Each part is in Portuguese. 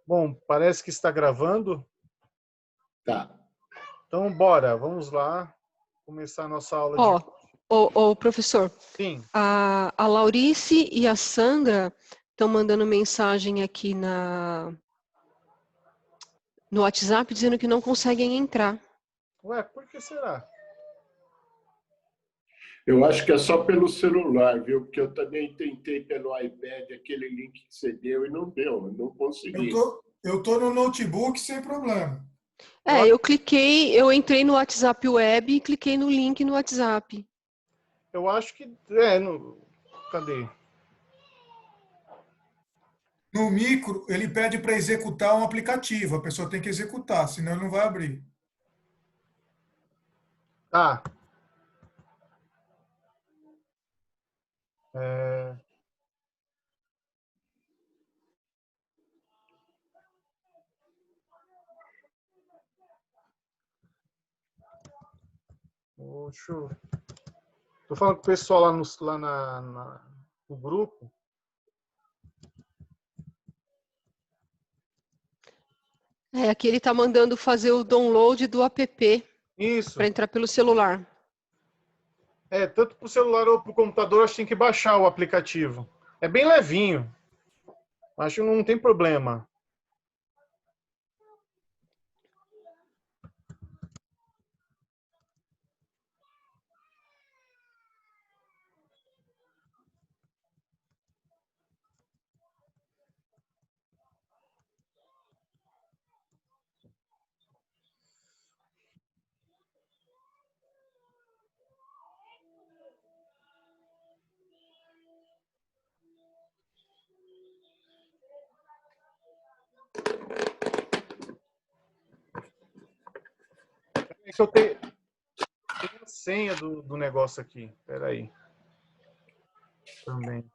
Bom, parece que está gravando. Tá. Então, bora, vamos lá começar a nossa aula de... Professor, Sim. a Laurice e a Sandra estão mandando mensagem aqui no WhatsApp dizendo que não conseguem entrar. Ué, por que será? Eu acho que é só pelo celular, viu? Porque eu também tentei pelo iPad aquele link que você deu e não deu, não consegui. Eu tô no notebook sem problema. Eu entrei no WhatsApp Web e cliquei no link no WhatsApp. Eu acho que... Cadê? No micro, ele pede para executar um aplicativo. A pessoa tem que executar, senão não vai abrir. Ah. Tô falando com o pessoal lá no grupo. Aqui ele está mandando fazer o download do app Isso. para entrar pelo celular. Tanto para o celular ou para o computador, acho que tem que baixar o aplicativo. É bem levinho. Acho que não tem problema. É que eu tenho a senha do negócio aqui. Espera aí. Também.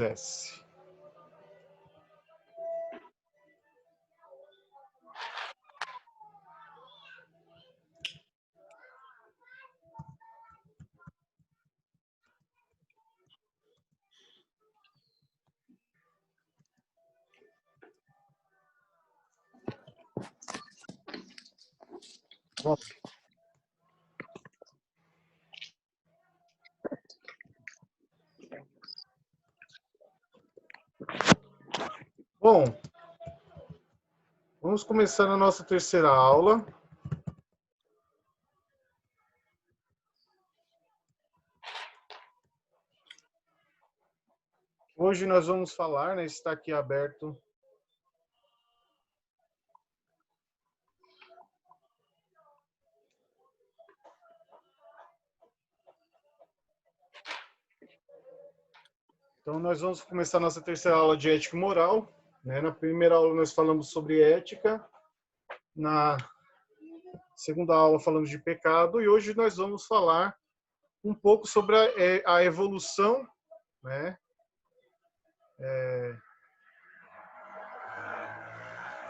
S. Bom, vamos começar a nossa terceira aula. Hoje nós vamos falar, né, está aqui aberto. Então, nós vamos começar a nossa terceira aula de ética e moral. Né? Na primeira aula, nós falamos sobre ética. Na segunda aula, falamos de pecado. E hoje nós vamos falar um pouco sobre a evolução, né?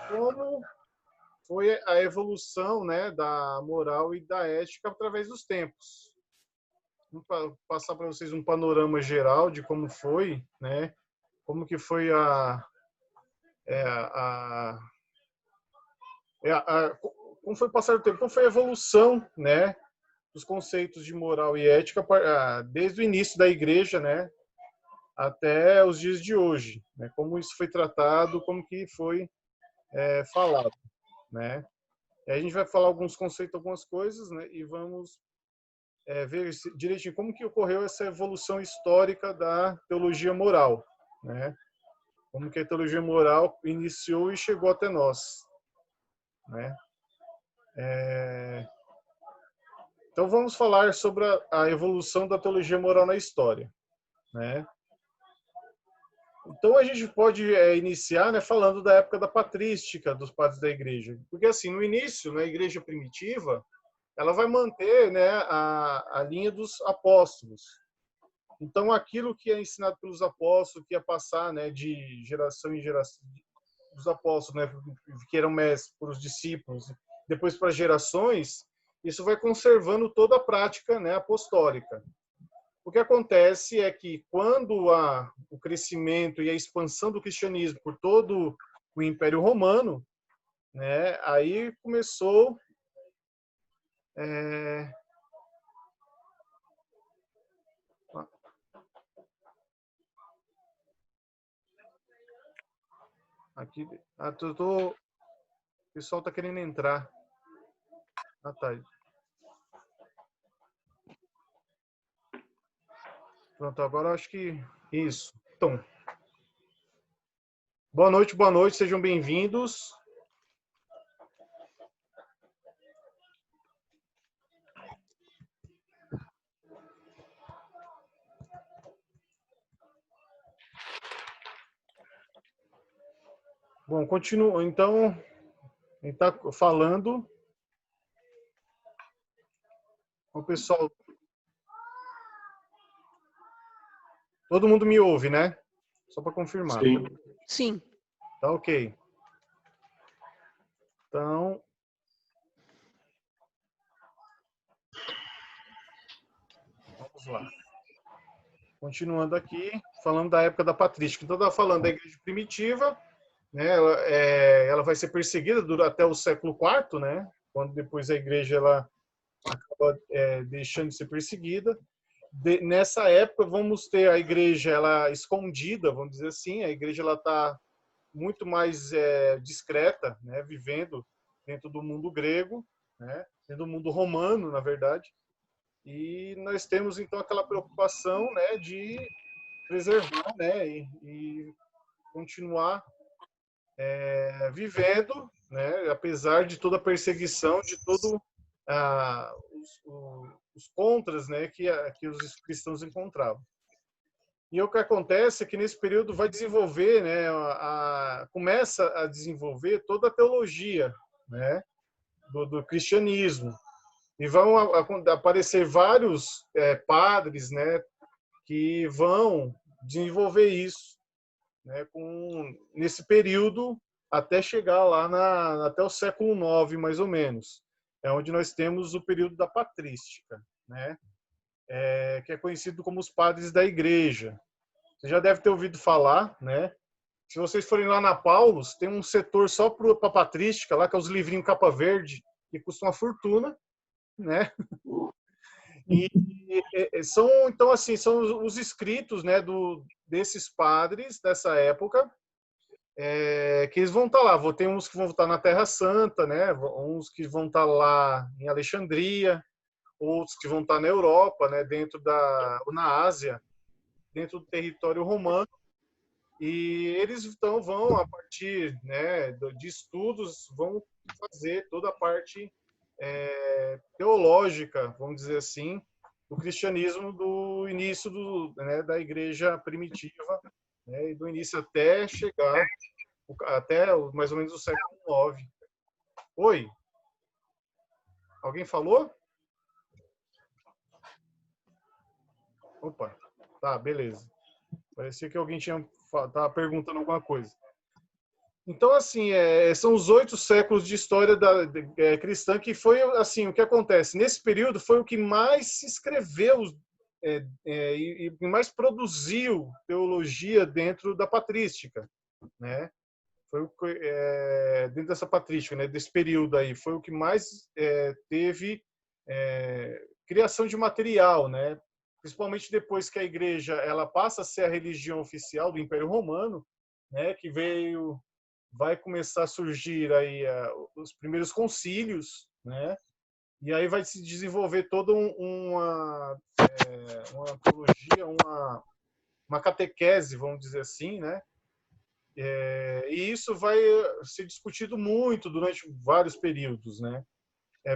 Como foi a evolução, né, da moral e da ética através dos tempos. Vou passar para vocês um panorama geral de como foi, né? Como que foi como foi o passar do tempo, como foi a evolução, né, dos conceitos de moral e ética desde o início da igreja, né, até os dias de hoje, né, como isso foi tratado, como que foi falado, né. E aí a gente vai falar alguns conceitos, algumas coisas, né, e vamos ver direitinho como que ocorreu essa evolução histórica da teologia moral, né, como que a teologia moral iniciou e chegou até nós, né. Então vamos falar sobre a evolução da teologia moral na história, né? Então a gente pode iniciar, né, falando da época da patrística dos padres da igreja, porque assim no início, na igreja primitiva, ela vai manter, né, a linha dos apóstolos, Então, aquilo que é ensinado pelos apóstolos, que ia passar, né, de geração em geração, dos apóstolos, né, que eram mestres para os discípulos, depois para gerações, isso vai conservando toda a prática, né, apostólica. O que acontece é que quando há o crescimento e a expansão do cristianismo por todo o Império Romano, né, aí começou aqui, o pessoal está querendo entrar. Ah, tá. Pronto, agora eu acho que isso. Então, boa noite, sejam bem-vindos. Bom, continuo. Então, a gente está falando. O pessoal. Todo mundo me ouve, né? Só para confirmar. Sim. Sim. Tá ok. Então. Vamos lá. Continuando aqui, falando da época da patrística. Então, estava falando da igreja primitiva, né? Ela vai ser perseguida até o século IV, né? Quando depois a igreja ela acaba deixando de ser perseguida. Nessa época, vamos ter a igreja ela escondida, vamos dizer assim. A igreja ela está muito mais discreta, né? Vivendo dentro do mundo grego, né? Dentro do mundo romano, na verdade. E nós temos então aquela preocupação, né, de preservar, né, e continuar vivendo, né, apesar de toda a perseguição, de todo os contras, né, que os cristãos encontravam. E o que acontece é que nesse período vai desenvolver, né, começa a desenvolver toda a teologia, né, do cristianismo. E vão aparecer vários padres, né, que vão desenvolver isso, né, nesse período até chegar lá até o século IX, mais ou menos. É onde nós temos o período da patrística, né, que é conhecido como os padres da igreja. Você já deve ter ouvido falar, né? Se vocês forem lá na Paulus, tem um setor só para a patrística, lá que é os livrinhos capa verde, que custam uma fortuna, né? E então assim, são os escritos, né, desses padres dessa época, que eles vão estar lá. Tem uns que vão estar na Terra Santa, né? Uns que vão estar lá em Alexandria, outros que vão estar na Europa, né? Ou na Ásia, dentro do território romano. E eles então vão, a partir, né, de estudos, vão fazer toda a parte teológica, vamos dizer assim, do cristianismo do início né, da igreja primitiva, né, e do início até chegar até mais ou menos o século IX. Oi? Alguém falou? Opa, tá, beleza. Parecia que alguém estava perguntando alguma coisa. Então, assim, são os 8 séculos de história cristã, que foi, assim, o que acontece. Nesse período foi o que mais se escreveu e mais produziu teologia dentro da patrística, né? Foi dentro dessa patrística, né? Desse período aí, foi o que mais teve criação de material, né? Principalmente depois que a igreja ela passa a ser a religião oficial do Império Romano, né? Que vai começar a surgir aí os primeiros concílios, né? E aí vai se desenvolver toda uma teologia, uma catequese, vamos dizer assim, né? E isso vai ser discutido muito durante vários períodos, né?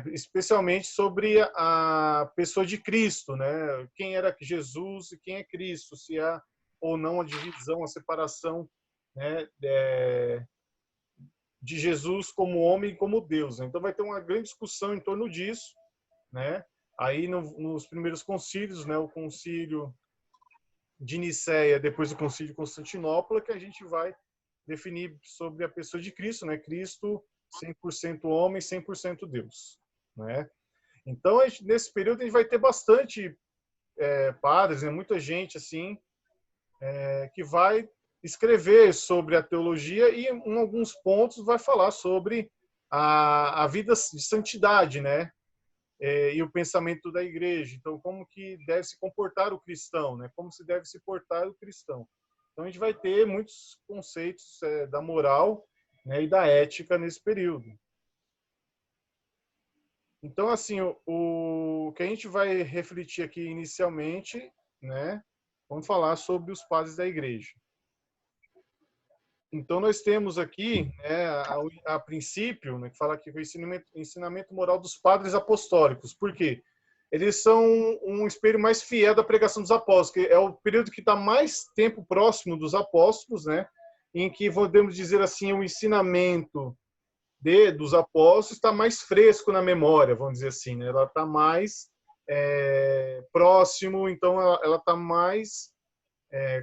Especialmente sobre a pessoa de Cristo, né? Quem era Jesus e quem é Cristo, se há ou não a divisão, a separação, né? De Jesus como homem e como Deus. Então vai ter uma grande discussão em torno disso, né? Aí nos primeiros concílios, né? O concílio de Nicéia, depois do Concílio de Constantinopla, que a gente vai definir sobre a pessoa de Cristo, né? Cristo 100% homem, 100% Deus, né? Então, nesse período a gente vai ter bastante padres, né? Muita gente assim que vai escrever sobre a teologia e em alguns pontos vai falar sobre a vida de santidade, né? E o pensamento da igreja. Então, como que deve se comportar o cristão, né? Como se deve se portar o cristão. Então, a gente vai ter muitos conceitos da moral, né, e da ética nesse período. Então, assim, o que a gente vai refletir aqui inicialmente, né, vamos falar sobre os padres da igreja. Então, nós temos aqui, né, a princípio, né, que fala aqui o ensinamento moral dos padres apostólicos. Por quê? Eles são um espelho mais fiel da pregação dos apóstolos, que é o período que está mais tempo próximo dos apóstolos, né, em que podemos dizer assim, o ensinamento dos apóstolos está mais fresco na memória, vamos dizer assim, né? Ela está mais próximo, então ela está mais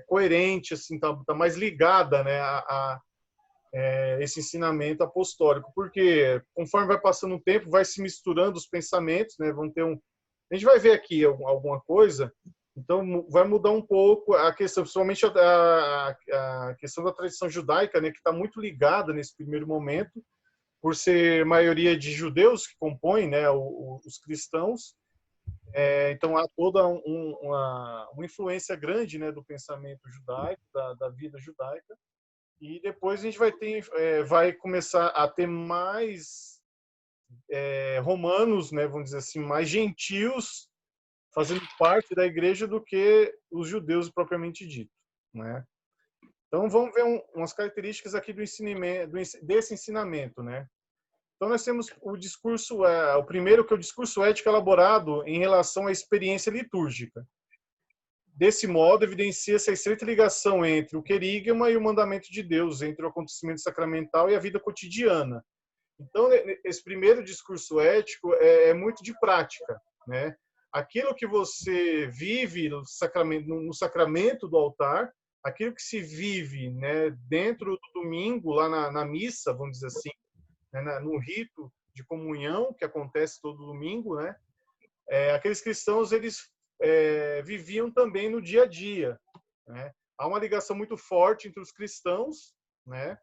coerente, assim, tá mais ligada, né, a esse ensinamento apostólico, porque conforme vai passando o tempo, vai se misturando os pensamentos, né? Vão ter a gente vai ver aqui alguma coisa, então vai mudar um pouco a questão, principalmente a questão da tradição judaica, né, que está muito ligada nesse primeiro momento, por ser maioria de judeus que compõem, né, os cristãos. Então há toda uma influência grande, né, do pensamento judaico, da vida judaica, e depois a gente vai começar a ter mais romanos, né, vamos dizer assim, mais gentios fazendo parte da igreja do que os judeus propriamente dito, né? Então vamos ver umas características aqui desse ensinamento, né? Então, nós temos o discurso, o primeiro, que é o discurso ético elaborado em relação à experiência litúrgica. Desse modo, evidencia-se a estreita ligação entre o querigma e o mandamento de Deus, entre o acontecimento sacramental e a vida cotidiana. Então, esse primeiro discurso ético é muito de prática, né? Aquilo que você vive no sacramento do altar, aquilo que se vive, né, dentro do domingo, lá na missa, vamos dizer assim, no rito de comunhão que acontece todo domingo, né? Aqueles cristãos eles viviam também no dia a dia, né? Há uma ligação muito forte entre os cristãos, né?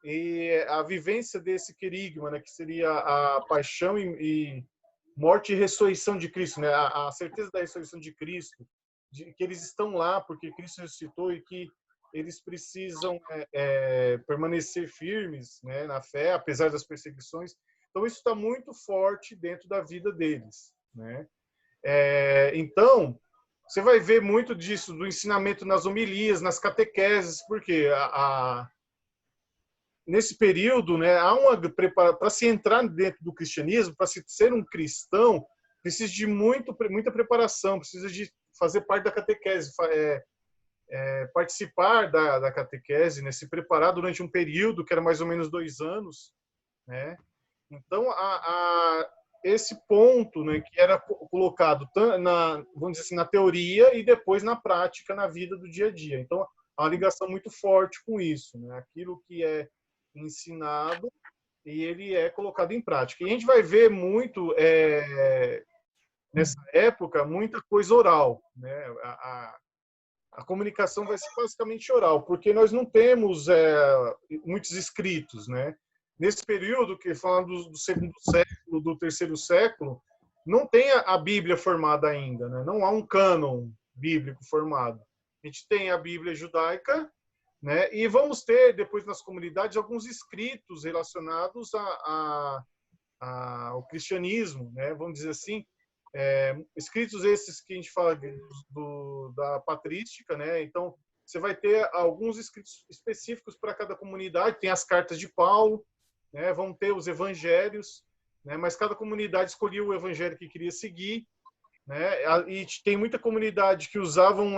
E a vivência desse querigma, né? Que seria a paixão e morte e ressurreição de Cristo, né? A certeza da ressurreição de Cristo, de que eles estão lá porque Cristo ressuscitou e que eles precisam permanecer firmes, né, na fé, apesar das perseguições. Então, isso está muito forte dentro da vida deles, né? Então, você vai ver muito disso, do ensinamento nas homilias, nas catequeses, porque nesse período, né, há para se entrar dentro do cristianismo, para se ser um cristão, precisa de muita preparação, precisa de fazer parte da catequese, participar da catequese, né, se preparar durante um período que era mais ou menos 2 anos, né? Então, esse ponto, né, que era colocado vamos dizer assim, na teoria e depois na prática, na vida do dia a dia. Então, há uma ligação muito forte com isso, né? Aquilo que é ensinado e ele é colocado em prática. E a gente vai ver muito, nessa época, muita coisa oral, né? A comunicação vai ser basicamente oral, porque nós não temos muitos escritos, né? Nesse período, que falando do segundo século, do terceiro século, não tem a Bíblia formada ainda, né? Não há um cânon bíblico formado. A gente tem a Bíblia judaica, né? E vamos ter, depois nas comunidades, alguns escritos relacionados ao cristianismo, né? Vamos dizer assim, escritos esses que a gente fala da patrística, né? Então, você vai ter alguns escritos específicos para cada comunidade. Tem as cartas de Paulo, né? Vão ter os evangelhos, né? Mas cada comunidade escolhia o evangelho que queria seguir, né? E tem muita comunidade que usavam,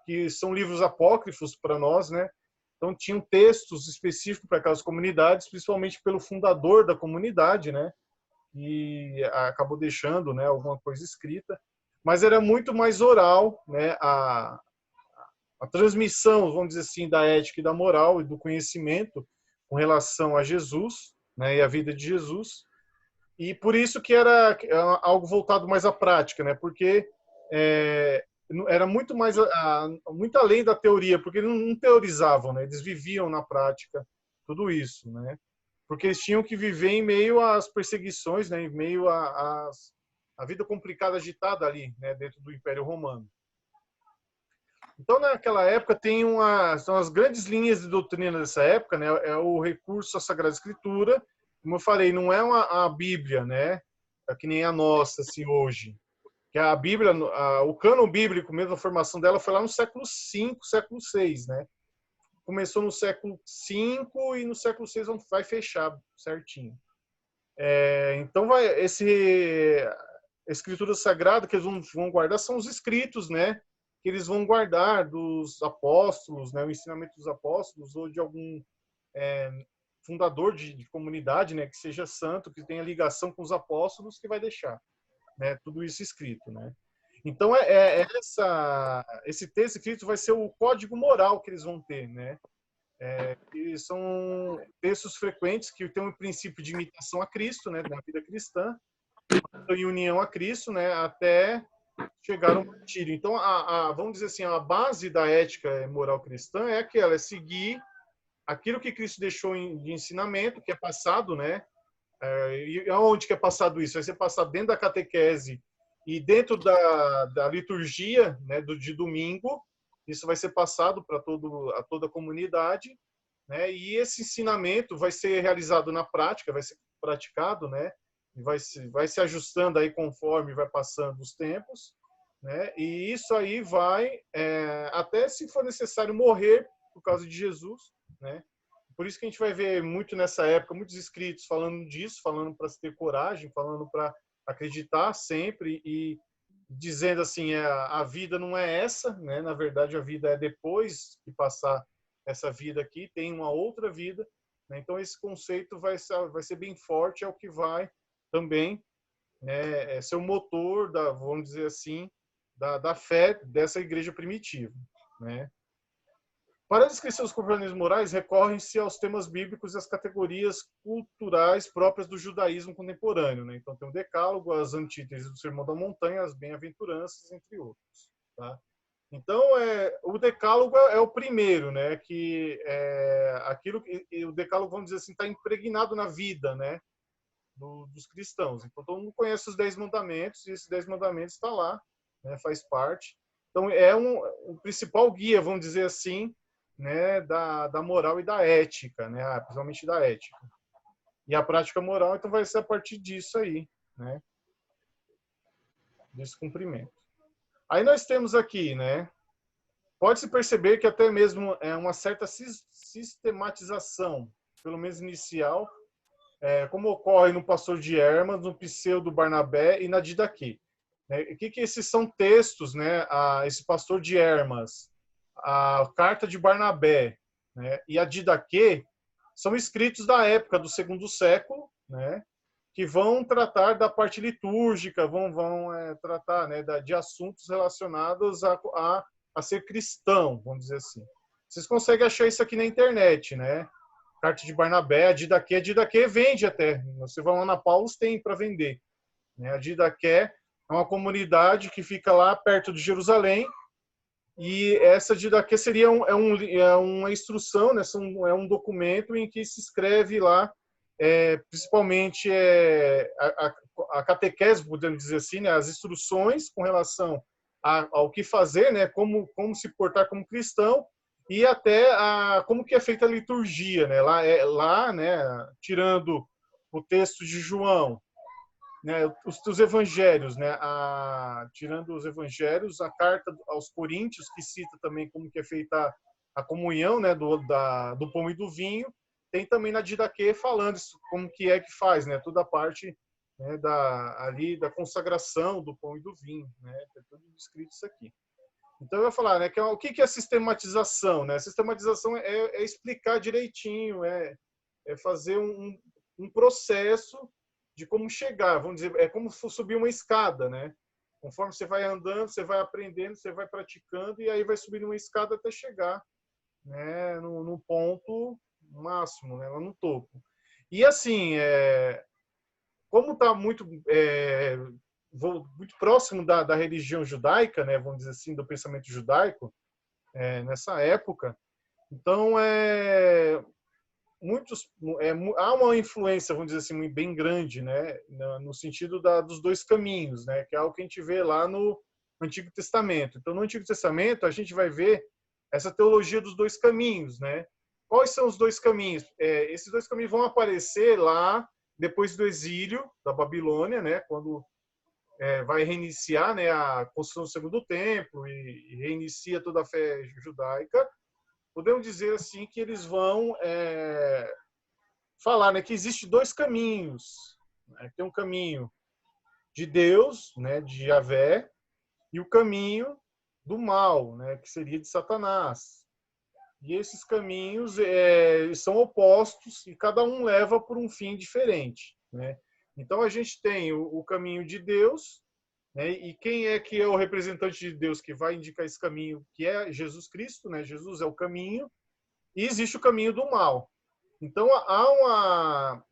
que são livros apócrifos para nós, né? Então, tinham textos específicos para aquelas comunidades, principalmente pelo fundador da comunidade, né? E acabou deixando, né, alguma coisa escrita, mas era muito mais oral, né, a transmissão, vamos dizer assim, da ética e da moral e do conhecimento com relação a Jesus, né, e a vida de Jesus. E por isso que era algo voltado mais à prática, né? Porque era muito mais muito além da teoria, porque eles não teorizavam, né? Eles viviam na prática tudo isso, né? Porque eles tinham que viver em meio às perseguições, né? Em meio à vida complicada, agitada ali, né? Dentro do Império Romano. Então, naquela época, são as grandes linhas de doutrina dessa época, né? É o recurso à Sagrada Escritura. Como eu falei, não é a Bíblia, né? É que nem a nossa, assim, hoje. Que a Bíblia, o cânon bíblico, mesmo a formação dela, foi lá no século V, século VI, né? Começou no século V e no século VI vai fechar certinho. Então, a Escritura Sagrada que eles vão guardar são os escritos, né? Que eles vão guardar dos apóstolos, né? O ensinamento dos apóstolos ou de algum fundador de comunidade, né? Que seja santo, que tenha ligação com os apóstolos, que vai deixar, né? Tudo isso escrito, né? Então, esse texto escrito vai ser o código moral que eles vão ter, né? E são textos frequentes que têm um princípio de imitação a Cristo, né? Na vida cristã, em união a Cristo, né? Até chegar ao martírio. Então, vamos dizer assim, a base da ética e moral cristã é aquela, é seguir aquilo que Cristo deixou de ensinamento, que é passado, né? E aonde que é passado isso? Vai ser passado dentro da catequese e dentro da liturgia, né, de domingo. Isso vai ser passado para toda a comunidade, né? E esse ensinamento vai ser realizado na prática, vai ser praticado, né? E vai se ajustando aí conforme vai passando os tempos, né? E isso aí vai até, se for necessário, morrer por causa de Jesus, né? Por isso que a gente vai ver muito nessa época, muitos escritos falando disso, falando para se ter coragem, falando para acreditar sempre e dizendo assim, a vida não é essa, né? Na verdade, a vida é depois de passar essa vida aqui, tem uma outra vida, né? Então, esse conceito vai ser bem forte, é o que vai também, né, ser o motor, vamos dizer assim, da fé dessa igreja primitiva, né? Para a descrição dos comportamentos morais, recorrem-se aos temas bíblicos e às categorias culturais próprias do judaísmo contemporâneo, né? Então, tem o Decálogo, as antíteses do Sermão da Montanha, as bem-aventuranças, entre outros, tá? Então, o Decálogo é o primeiro, né? Que aquilo que o Decálogo, vamos dizer assim, está impregnado na vida, né? Dos cristãos. Então, todo mundo conhece os 10 mandamentos e esses 10 mandamentos está lá, né? Faz parte. Então, o principal guia, vamos dizer assim, né? Da moral e da ética, né? Principalmente da ética. E a prática moral, então, vai ser a partir disso aí, né? Desse cumprimento. Aí nós temos aqui, né? Pode-se perceber que até mesmo uma certa sistematização, pelo menos inicial, como ocorre no Pastor de Hermas, no Pseudo Barnabé e na Didaquê. O que esses são textos, né? Esse Pastor de Hermas, a Carta de Barnabé, né? E a Didaquê são escritos da época do segundo século, né? Que vão tratar da parte litúrgica, vão tratar, né, de assuntos relacionados a ser cristão, vamos dizer assim. Vocês conseguem achar isso aqui na internet, né? Carta de Barnabé, a Didaquê vende até. Você vai lá na Paulus, tem para vender. A Didaquê é uma comunidade que fica lá perto de Jerusalém, e essa Didaquê seria uma instrução, né? É um documento em que se escreve lá, principalmente a catequese, podemos dizer assim, né? As instruções com relação ao que fazer, né? Como se portar como cristão, e até como que é feita a liturgia, né? Lá, né? Tirando o texto de João, né? Os evangelhos, né? Tirando os evangelhos, a carta aos Coríntios, que cita também como que é feita a comunhão, né? Do pão e do vinho. Tem também na Didaquê falando isso, como que é que faz, né? Toda a parte, né, ali da consagração do pão e do vinho, né? É tudo escrito isso aqui. Então, eu vou falar, né, o que é a sistematização? Né? A sistematização é explicar direitinho, é fazer um processo de como chegar, vamos dizer, é como subir uma escada, né? Conforme você vai andando, você vai aprendendo, você vai praticando, e aí vai subindo uma escada até chegar, né, no ponto máximo, né, lá no topo. E assim, como está muito próximo da religião judaica, né, vamos dizer assim, do pensamento judaico, nessa época, então há uma influência, vamos dizer assim, bem grande, né, no sentido dos dois caminhos, né, que é algo que a gente vê lá no Antigo Testamento. Então, no Antigo Testamento, a gente vai ver essa teologia dos dois caminhos, né? Quais são os dois caminhos? Esses dois caminhos vão aparecer lá depois do exílio da Babilônia, né, quando vai reiniciar, né, a construção do segundo templo e reinicia toda a fé judaica. Podemos dizer assim que eles vão falar, né, que existe dois caminhos, né? Tem um caminho de Deus, né, de Yahvé, e o caminho do mal, né, que seria de Satanás. E esses caminhos são opostos e cada um leva por um fim diferente, né? Então a gente tem o caminho de Deus, né? E quem é que é o representante de Deus que vai indicar esse caminho, que é Jesus Cristo, né? Jesus é o caminho, e existe o caminho do mal. Então há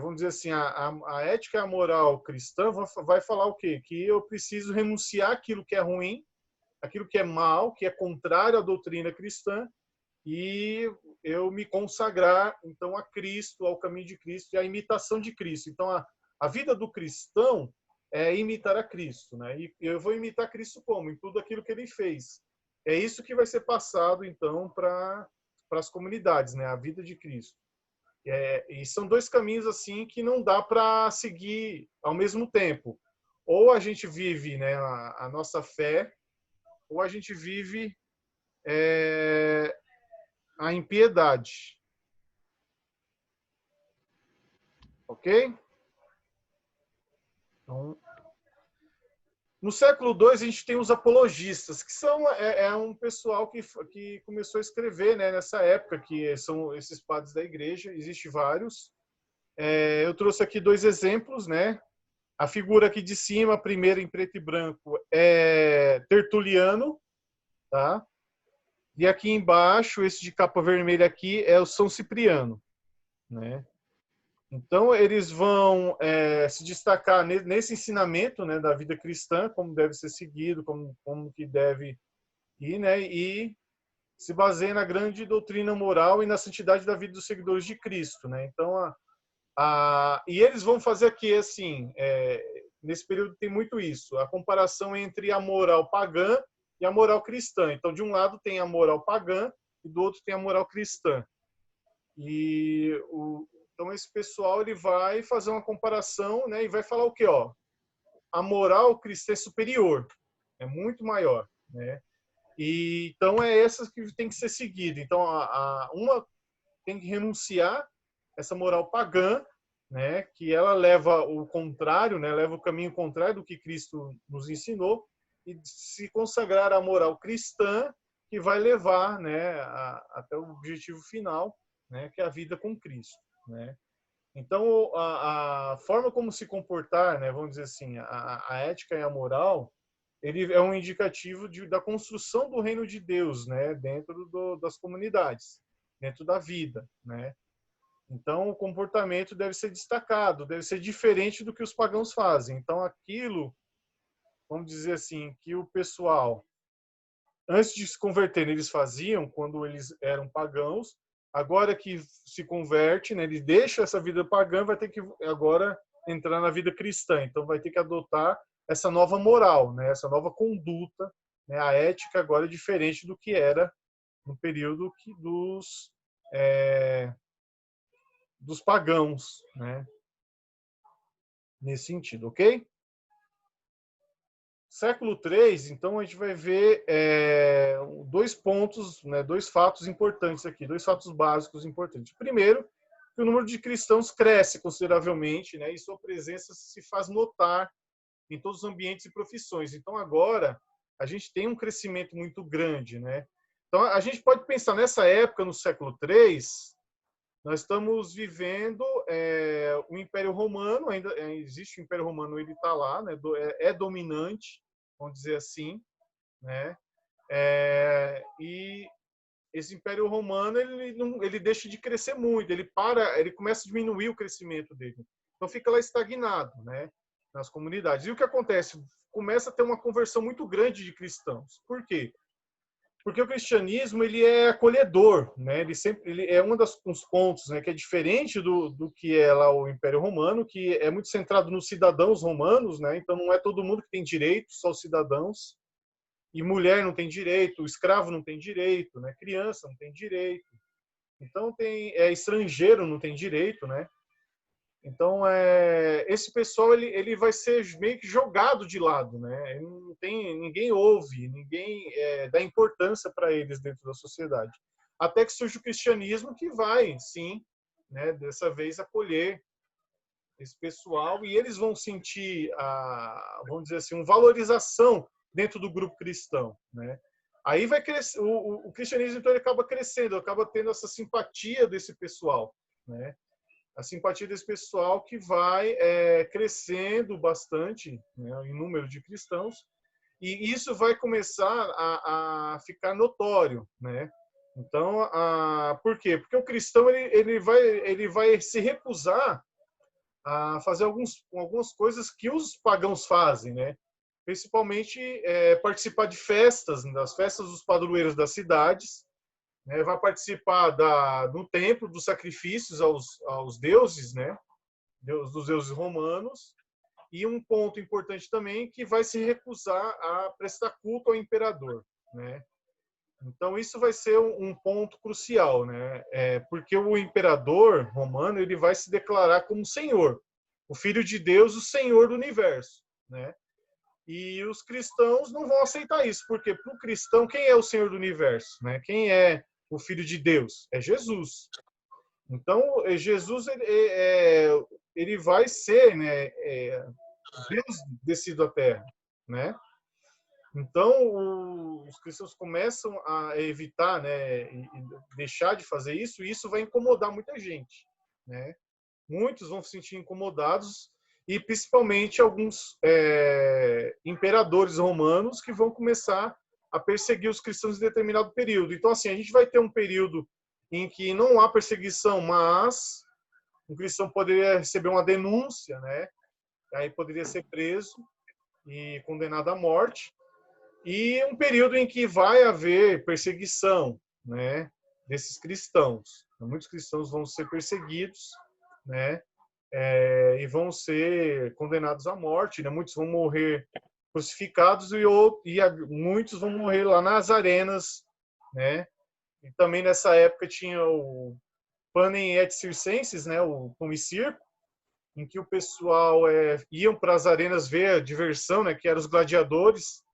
vamos dizer assim, a ética e a moral cristã vai falar o quê? Que eu preciso renunciar aquilo que é ruim, aquilo que é mal, que é contrário à doutrina cristã, e eu me consagrar então a Cristo, ao caminho de Cristo e à imitação de Cristo. Então a vida do cristão é imitar a Cristo, né? E eu vou imitar Cristo como? Em tudo aquilo que ele fez. É isso que vai ser passado então para as comunidades, né? A vida de Cristo. E são dois caminhos assim que não dá para seguir ao mesmo tempo. Ou a gente vive, né, a nossa fé, ou a gente vive a impiedade. Ok? Então, no século II, a gente tem os apologistas, que são um pessoal que começou a escrever, né, nessa época, que são esses padres da igreja. Existem vários. Eu trouxe aqui dois exemplos, né? A figura aqui de cima, a primeira em preto e branco, é Tertuliano, tá? E aqui embaixo, esse de capa vermelha aqui, é o São Cipriano, né? Então, eles vão se destacar nesse ensinamento, né, da vida cristã, como deve ser seguido, como que deve ir, né? E se baseia na grande doutrina moral e na santidade da vida dos seguidores de Cristo, né? Então, e eles vão fazer aqui, assim, nesse período tem muito isso, a comparação entre a moral pagã e a moral cristã. Então, de um lado tem a moral pagã e do outro tem a moral cristã. Então, esse pessoal ele vai fazer uma comparação, né, e vai falar o quê? Ó, a moral cristã é superior, é muito maior, né? Então, é essa que tem que ser seguida. Então, uma tem que renunciar essa moral pagã, né, que ela leva o contrário, né, leva o caminho contrário do que Cristo nos ensinou, e se consagrar à moral cristã, que vai levar, né, até o objetivo final, né, que é a vida com Cristo, né? Então, a forma como se comportar, né, vamos dizer assim, a ética e a moral, ele é um indicativo da construção do reino de Deus, né, dentro das comunidades, dentro da vida, né? Então, o comportamento deve ser destacado, deve ser diferente do que os pagãos fazem. Então, aquilo, vamos dizer assim, que o pessoal, antes de se converter, eles faziam quando eles eram pagãos, agora que se converte, né, ele deixa essa vida pagã, vai ter que agora entrar na vida cristã. Então, vai ter que adotar essa nova moral, né, essa nova conduta, né, a ética agora é diferente do que era no período dos pagãos, né? Nesse sentido, ok? Século III, então a gente vai ver dois pontos, né, dois fatos importantes aqui, dois fatos básicos importantes. Primeiro, que o número de cristãos cresce consideravelmente, né, e sua presença se faz notar em todos os ambientes e profissões. Então agora a gente tem um crescimento muito grande, né? Então a gente pode pensar nessa época, no século III, nós estamos vivendo o Império Romano, ainda existe o Império Romano, ele está lá, né, é dominante, vamos dizer assim, né? E esse Império Romano ele deixa de crescer muito, ele começa a diminuir o crescimento dele. Então fica lá estagnado, né, nas comunidades. E o que acontece? Começa a ter uma conversão muito grande de cristãos. Por quê? Porque o cristianismo ele é acolhedor, né? Ele é dos pontos, né, que é diferente do que é lá o Império Romano, que é muito centrado nos cidadãos romanos, né? Então não é todo mundo que tem direito, só os cidadãos. E mulher não tem direito, o escravo não tem direito, né? Criança não tem direito. Então estrangeiro não tem direito, né? Então esse pessoal ele vai ser meio que jogado de lado, né? Ele não tem, ninguém ouve, ninguém dá importância para eles dentro da sociedade. Até que surge o cristianismo que vai, sim, né? Dessa vez acolher esse pessoal e eles vão sentir vamos dizer assim, uma valorização dentro do grupo cristão, né? Aí vai crescer o cristianismo, então ele acaba crescendo, acaba tendo essa simpatia desse pessoal, né? A simpatia desse pessoal que vai crescendo bastante, né, em número de cristãos, e isso vai começar a ficar notório, né? Então, por quê? Porque o cristão ele vai se recusar a fazer algumas coisas que os pagãos fazem, né? Principalmente participar de festas, das festas dos padroeiros das cidades, né? Vai participar do templo, dos sacrifícios aos deuses, né? Dos deuses romanos. E um ponto importante também que vai se recusar a prestar culto ao imperador, né? Então isso vai ser um ponto crucial, né? Porque o imperador romano ele vai se declarar como Senhor, o Filho de Deus, o Senhor do universo, né? E os cristãos não vão aceitar isso, porque para o cristão quem é o Senhor do universo, né? Quem é o Filho de Deus? É Jesus. Então Jesus ele vai ser, né? Deus descido à Terra, né? Então, os cristãos começam a evitar, né, e deixar de fazer isso, e isso vai incomodar muita gente, né? Muitos vão se sentir incomodados, e principalmente alguns imperadores romanos que vão começar a perseguir os cristãos em determinado período. Então, assim, a gente vai ter um período em que não há perseguição, mas um cristão poderia receber uma denúncia, né? Aí poderia ser preso e condenado à morte. E um período em que vai haver perseguição, né, desses cristãos. Muitos cristãos vão ser perseguidos, né, e vão ser condenados à morte, né? Muitos vão morrer crucificados e muitos vão morrer lá nas arenas, né? E também nessa época tinha o Panem et Circenses, né, o pão e circo, em que o pessoal iam para as arenas ver a diversão, né, que eram os gladiadores.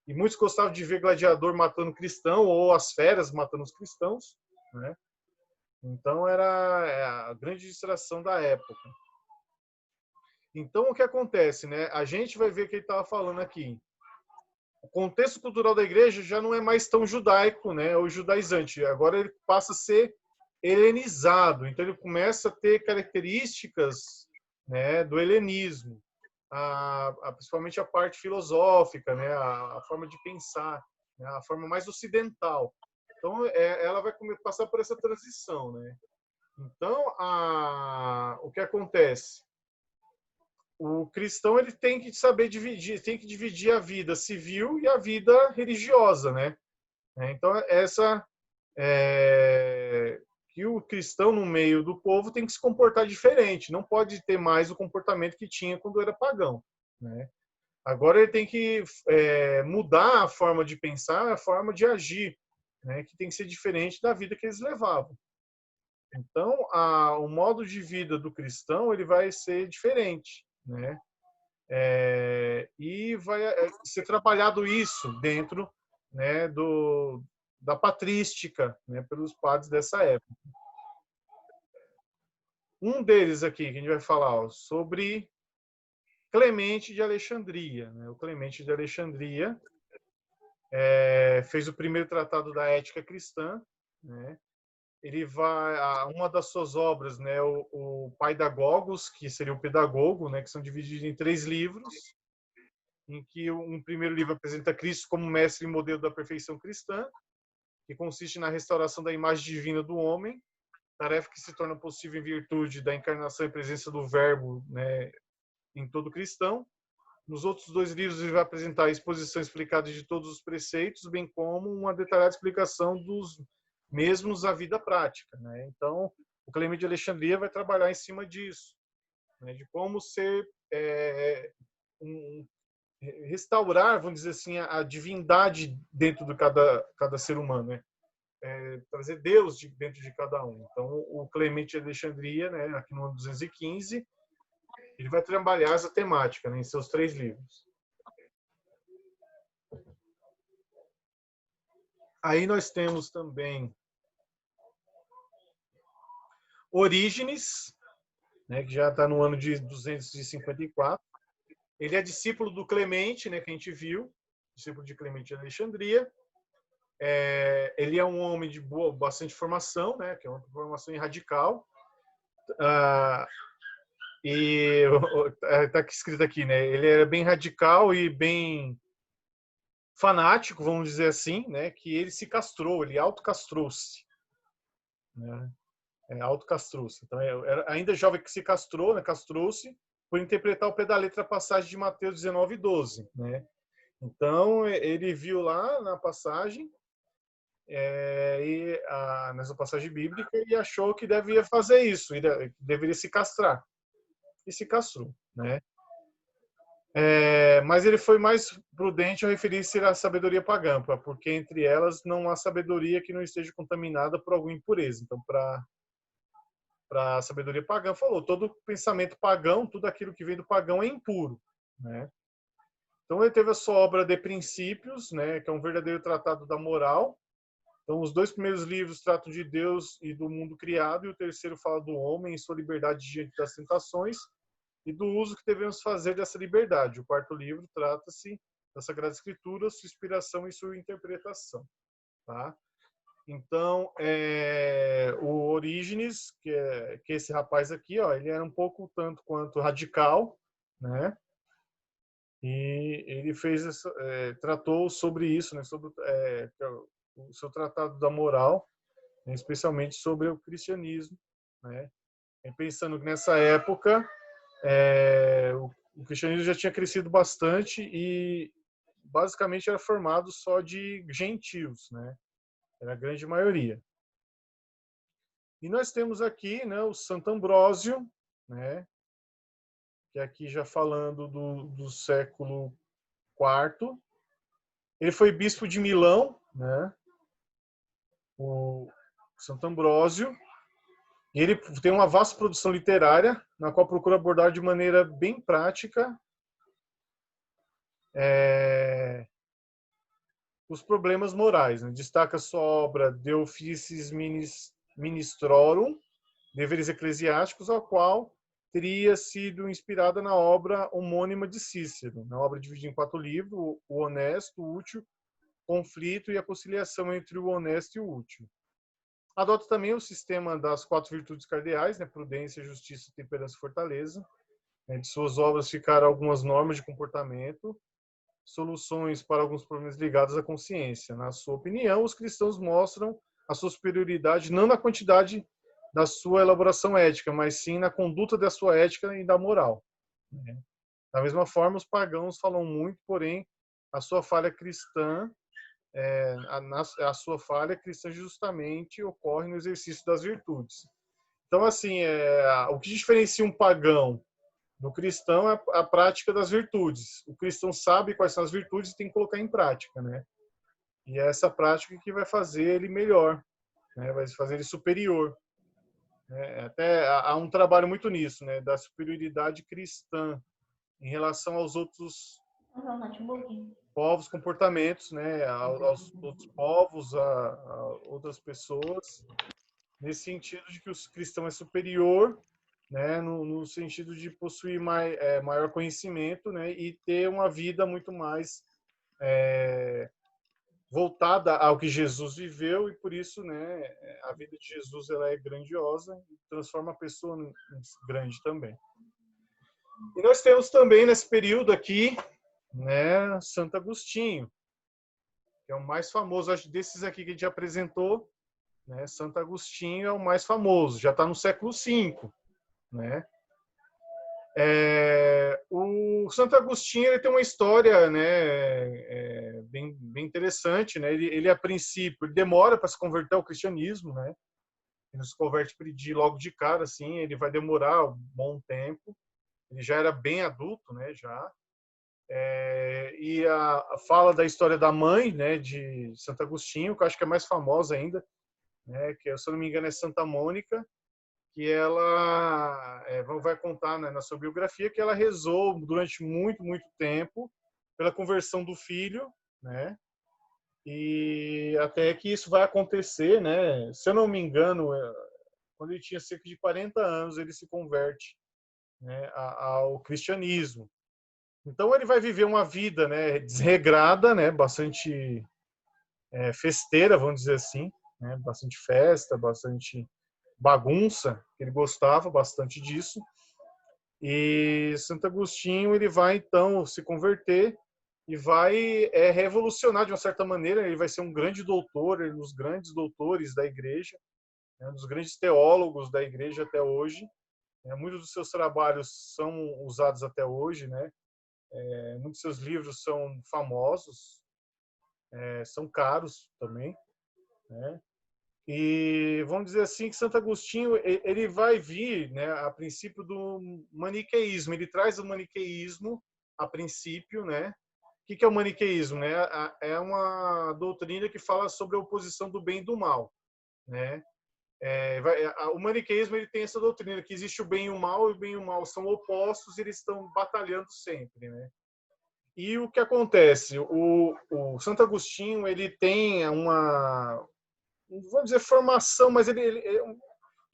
E muitos gostavam de ver gladiador matando cristão ou as feras matando os cristãos, né? Então era a grande distração da época. Então o que acontece, né? A gente vai ver o que ele estava falando aqui. O contexto cultural da igreja já não é mais tão judaico, né? Ou judaizante. Agora ele passa a ser helenizado. Então ele começa a ter características, né, do helenismo. Principalmente a parte filosófica, né, a forma de pensar, né, a forma mais ocidental. Então, ela vai passar por essa transição, né? Então, o que acontece? O cristão ele tem que saber dividir, tem que dividir a vida civil e a vida religiosa, né? Então, que o cristão no meio do povo tem que se comportar diferente, não pode ter mais o comportamento que tinha quando era pagão, né? Agora ele tem que mudar a forma de pensar, a forma de agir, né? Que tem que ser diferente da vida que eles levavam. Então, o modo de vida do cristão ele vai ser diferente, né? E vai ser trabalhado isso dentro, né, da patrística, né, pelos padres dessa época. Um deles aqui que a gente vai falar sobre Clemente de Alexandria, né? O Clemente de Alexandria fez o primeiro tratado da ética cristã, né? Uma das suas obras, né, o Paidagogos, que seria o pedagogo, né, que são divididos em 3 livros. em que um primeiro livro apresenta Cristo como mestre e modelo da perfeição cristã, que consiste na restauração da imagem divina do homem, tarefa que se torna possível em virtude da encarnação e presença do Verbo, né, em todo cristão. Nos outros 2 livros, ele vai apresentar a exposição explicada de todos os preceitos, bem como uma detalhada explicação dos mesmos à vida prática, né? Então, o Clemente de Alexandria vai trabalhar em cima disso, né, de como ser restaurar, vamos dizer assim, a divindade dentro de cada ser humano, né? Trazer Deus dentro de cada um. Então, o Clemente de Alexandria, né, aqui no ano 215, ele vai trabalhar essa temática, né, em seus 3 livros. Aí nós temos também Orígenes, né, que já está no ano de 254. Ele é discípulo do Clemente, né, que a gente viu, discípulo de Clemente de Alexandria. Ele é um homem de bastante formação, né, que é uma formação radical. E está escrito aqui, né? Ele era bem radical e bem fanático, vamos dizer assim, né? Que ele se castrou, ele autocastrou-se, né? Autocastrou-se. Então, era ainda jovem que se castrou, né? Castrou-se por interpretar o pé da letra a passagem de Mateus 19:12, né? Então, ele viu lá na passagem, nessa passagem bíblica, e achou que devia fazer isso, deveria se castrar. E se castrou, né? Mas ele foi mais prudente ao referir-se à sabedoria pagã, porque entre elas não há sabedoria que não esteja contaminada por alguma impureza. Então, para a sabedoria pagã, falou, todo pensamento pagão, tudo aquilo que vem do pagão é impuro, né? Então, ele teve a sua obra De Princípios, né, que é um verdadeiro tratado da moral. Então, os 2 primeiros livros tratam de Deus e do mundo criado, e o terceiro fala do homem e sua liberdade diante das tentações e do uso que devemos fazer dessa liberdade. O 4º livro trata-se da Sagrada Escritura, sua inspiração e sua interpretação. Tá? Então, o Orígenes, que é esse rapaz aqui, ó, ele era um pouco tanto quanto radical, né? E ele tratou sobre isso, né? Sobre o seu tratado da moral, né? Especialmente sobre o cristianismo, né? E pensando que nessa época o cristianismo já tinha crescido bastante e basicamente era formado só de gentios, né? Era a grande maioria. E nós temos aqui, né, o Santo Ambrósio, né? Que aqui já falando do século IV. Ele foi bispo de Milão, né? O Santo Ambrósio. E ele tem uma vasta produção literária, na qual procura abordar de maneira bem prática os problemas morais, né? Destaca sua obra De Officiis Ministrorum, Deveres Eclesiásticos, a qual teria sido inspirada na obra homônima de Cícero, na obra dividida em 4 livros, o honesto, o útil, conflito e a conciliação entre o honesto e o útil. Adota também o sistema das 4 virtudes cardeais, né? Prudência, justiça, temperança e fortaleza. De suas obras ficaram algumas normas de comportamento, soluções para alguns problemas ligados à consciência. Na sua opinião, os cristãos mostram a sua superioridade não na quantidade da sua elaboração ética, mas sim na conduta da sua ética e da moral. Da mesma forma, os pagãos falam muito, porém, a sua falha cristã a sua falha cristã justamente ocorre no exercício das virtudes. Então, assim, o que diferencia um pagão do cristão é a prática das virtudes. O cristão sabe quais são as virtudes e tem que colocar em prática, né? E é essa prática que vai fazer ele melhor, né? Vai fazer ele superior. Até há um trabalho muito nisso, né? Da superioridade cristã em relação aos outros povos, comportamentos, né, aos outros povos, a outras pessoas, nesse sentido de que o cristão é superior, né, no sentido de possuir maior conhecimento, né, e ter uma vida muito mais voltada ao que Jesus viveu, e por isso, né, a vida de Jesus ela é grandiosa e transforma a pessoa grande também. E nós temos também nesse período aqui, né, Santo Agostinho, que é o mais famoso, acho, desses aqui que a gente apresentou, né, Santo Agostinho é o mais famoso, já está no século V, né? O Santo Agostinho ele tem uma história, né, bem interessante, né? Ele a princípio ele demora para se converter ao cristianismo, né? Ele não se converte logo de cara, assim, ele vai demorar um bom tempo. Ele já era bem adulto, né? Já. E a fala da história da mãe, né, de Santo Agostinho, que eu acho que é mais famosa ainda, né? Que se eu não me engano é Santa Mônica, que ela vai contar, né, na sua biografia que ela rezou durante muito tempo pela conversão do filho, né? E até que isso vai acontecer, né? Se eu não me engano, quando ele tinha cerca de 40 anos, ele se converte, né, ao cristianismo. Então ele vai viver uma vida, né, desregrada, né, bastante festeira, vamos dizer assim, né, bastante festa, bastante bagunça, ele gostava bastante disso. E Santo Agostinho ele vai então se converter e vai revolucionar de uma certa maneira. Ele vai ser um grande doutor, um dos grandes doutores da Igreja, né, um dos grandes teólogos da Igreja até hoje. Muitos dos seus trabalhos são usados até hoje, né? Muitos dos seus livros são famosos, são caros também, né? E vamos dizer assim que Santo Agostinho ele vai vir, né, a princípio do maniqueísmo. Ele traz o maniqueísmo a princípio, né? O que é o maniqueísmo, né? É uma doutrina que fala sobre a oposição do bem e do mal, né? O maniqueísmo ele tem essa doutrina que existe o bem e o mal, e o bem e o mal são opostos, e eles estão batalhando sempre, né? E o que acontece? O Santo Agostinho ele tem uma, não vou dizer formação, mas ele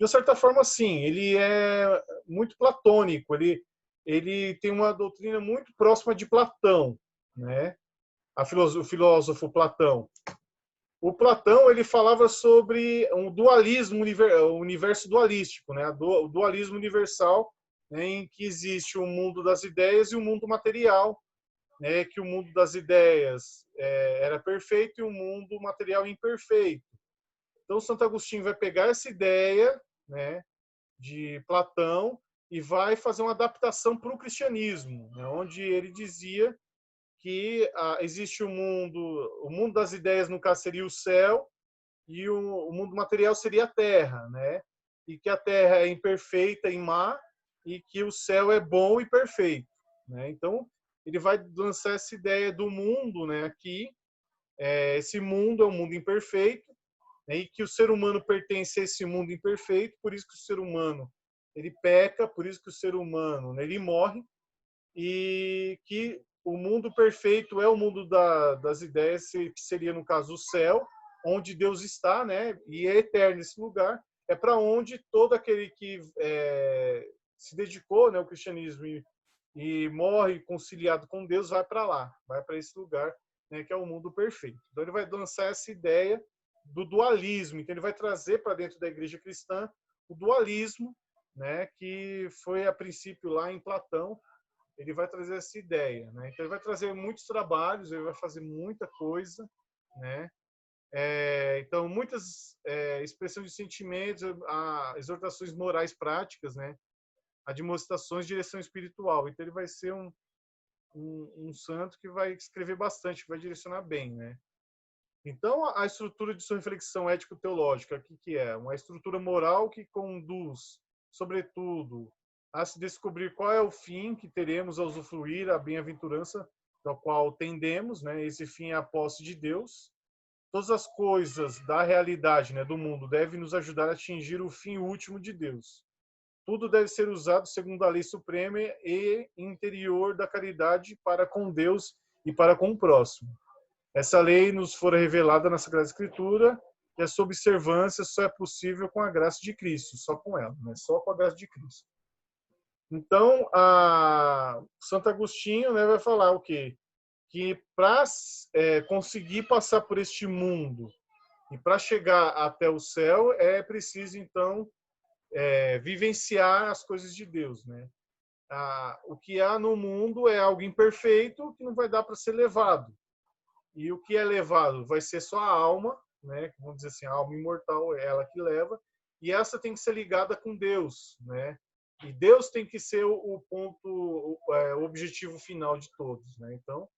de certa forma, sim, ele é muito platônico, ele tem uma doutrina muito próxima de Platão, né? O filósofo Platão. O Platão ele falava sobre um dualismo, o universo dualístico, né? O dualismo universal, né, em que existe o mundo das ideias e o mundo material, né? Que o mundo das ideias era perfeito e o mundo material imperfeito. Então, Santo Agostinho vai pegar essa ideia, né, de Platão e vai fazer uma adaptação para o cristianismo, né, onde ele dizia que existe o mundo das ideias, no caso, seria o céu, e o mundo material seria a terra, né? E que a terra é imperfeita e má, e que o céu é bom e perfeito, né? Então, ele vai lançar essa ideia do mundo, né, aqui. Esse mundo é um mundo imperfeito, né, e que o ser humano pertence a esse mundo imperfeito, por isso que o ser humano ele peca, por isso que o ser humano, né, ele morre, e que o mundo perfeito é o mundo das ideias, que seria, no caso, o céu, onde Deus está, né, e é eterno esse lugar, é para onde todo aquele que se dedicou, né, ao cristianismo e morre conciliado com Deus vai para lá, vai para esse lugar, né, que é o mundo perfeito. Então ele vai lançar essa ideia do dualismo, então ele vai trazer para dentro da igreja cristã o dualismo, né, que foi a princípio lá em Platão. Ele vai trazer essa ideia, né? Então ele vai trazer muitos trabalhos, ele vai fazer muita coisa, né? Então muitas expressões de sentimentos, exortações morais práticas, né? Admoestações de direção espiritual. Então ele vai ser um santo que vai escrever bastante, que vai direcionar bem, né? Então a estrutura de sua reflexão ético-teológica, o que é? Uma estrutura moral que conduz, sobretudo, a se descobrir qual é o fim que teremos a usufruir, a bem-aventurança da qual tendemos, né? Esse fim é a posse de Deus. Todas as coisas da realidade, né, do mundo devem nos ajudar a atingir o fim último de Deus. Tudo deve ser usado segundo a lei suprema e interior da caridade para com Deus e para com o próximo. Essa lei nos fora revelada na Sagrada Escritura e a sua observância só é possível com a graça de Cristo, só com ela, né? Só com a graça de Cristo. Então, Santo Agostinho, né, vai falar o quê? Que para conseguir passar por este mundo e para chegar até o céu é preciso, então, vivenciar as coisas de Deus, né? o que há no mundo é algo imperfeito que não vai dar para ser levado. E o que é levado vai ser só a alma, né? Vamos dizer assim, a alma imortal é ela que leva, e essa tem que ser ligada com Deus, né? E Deus tem que ser o ponto, o objetivo final de todos, né? Então,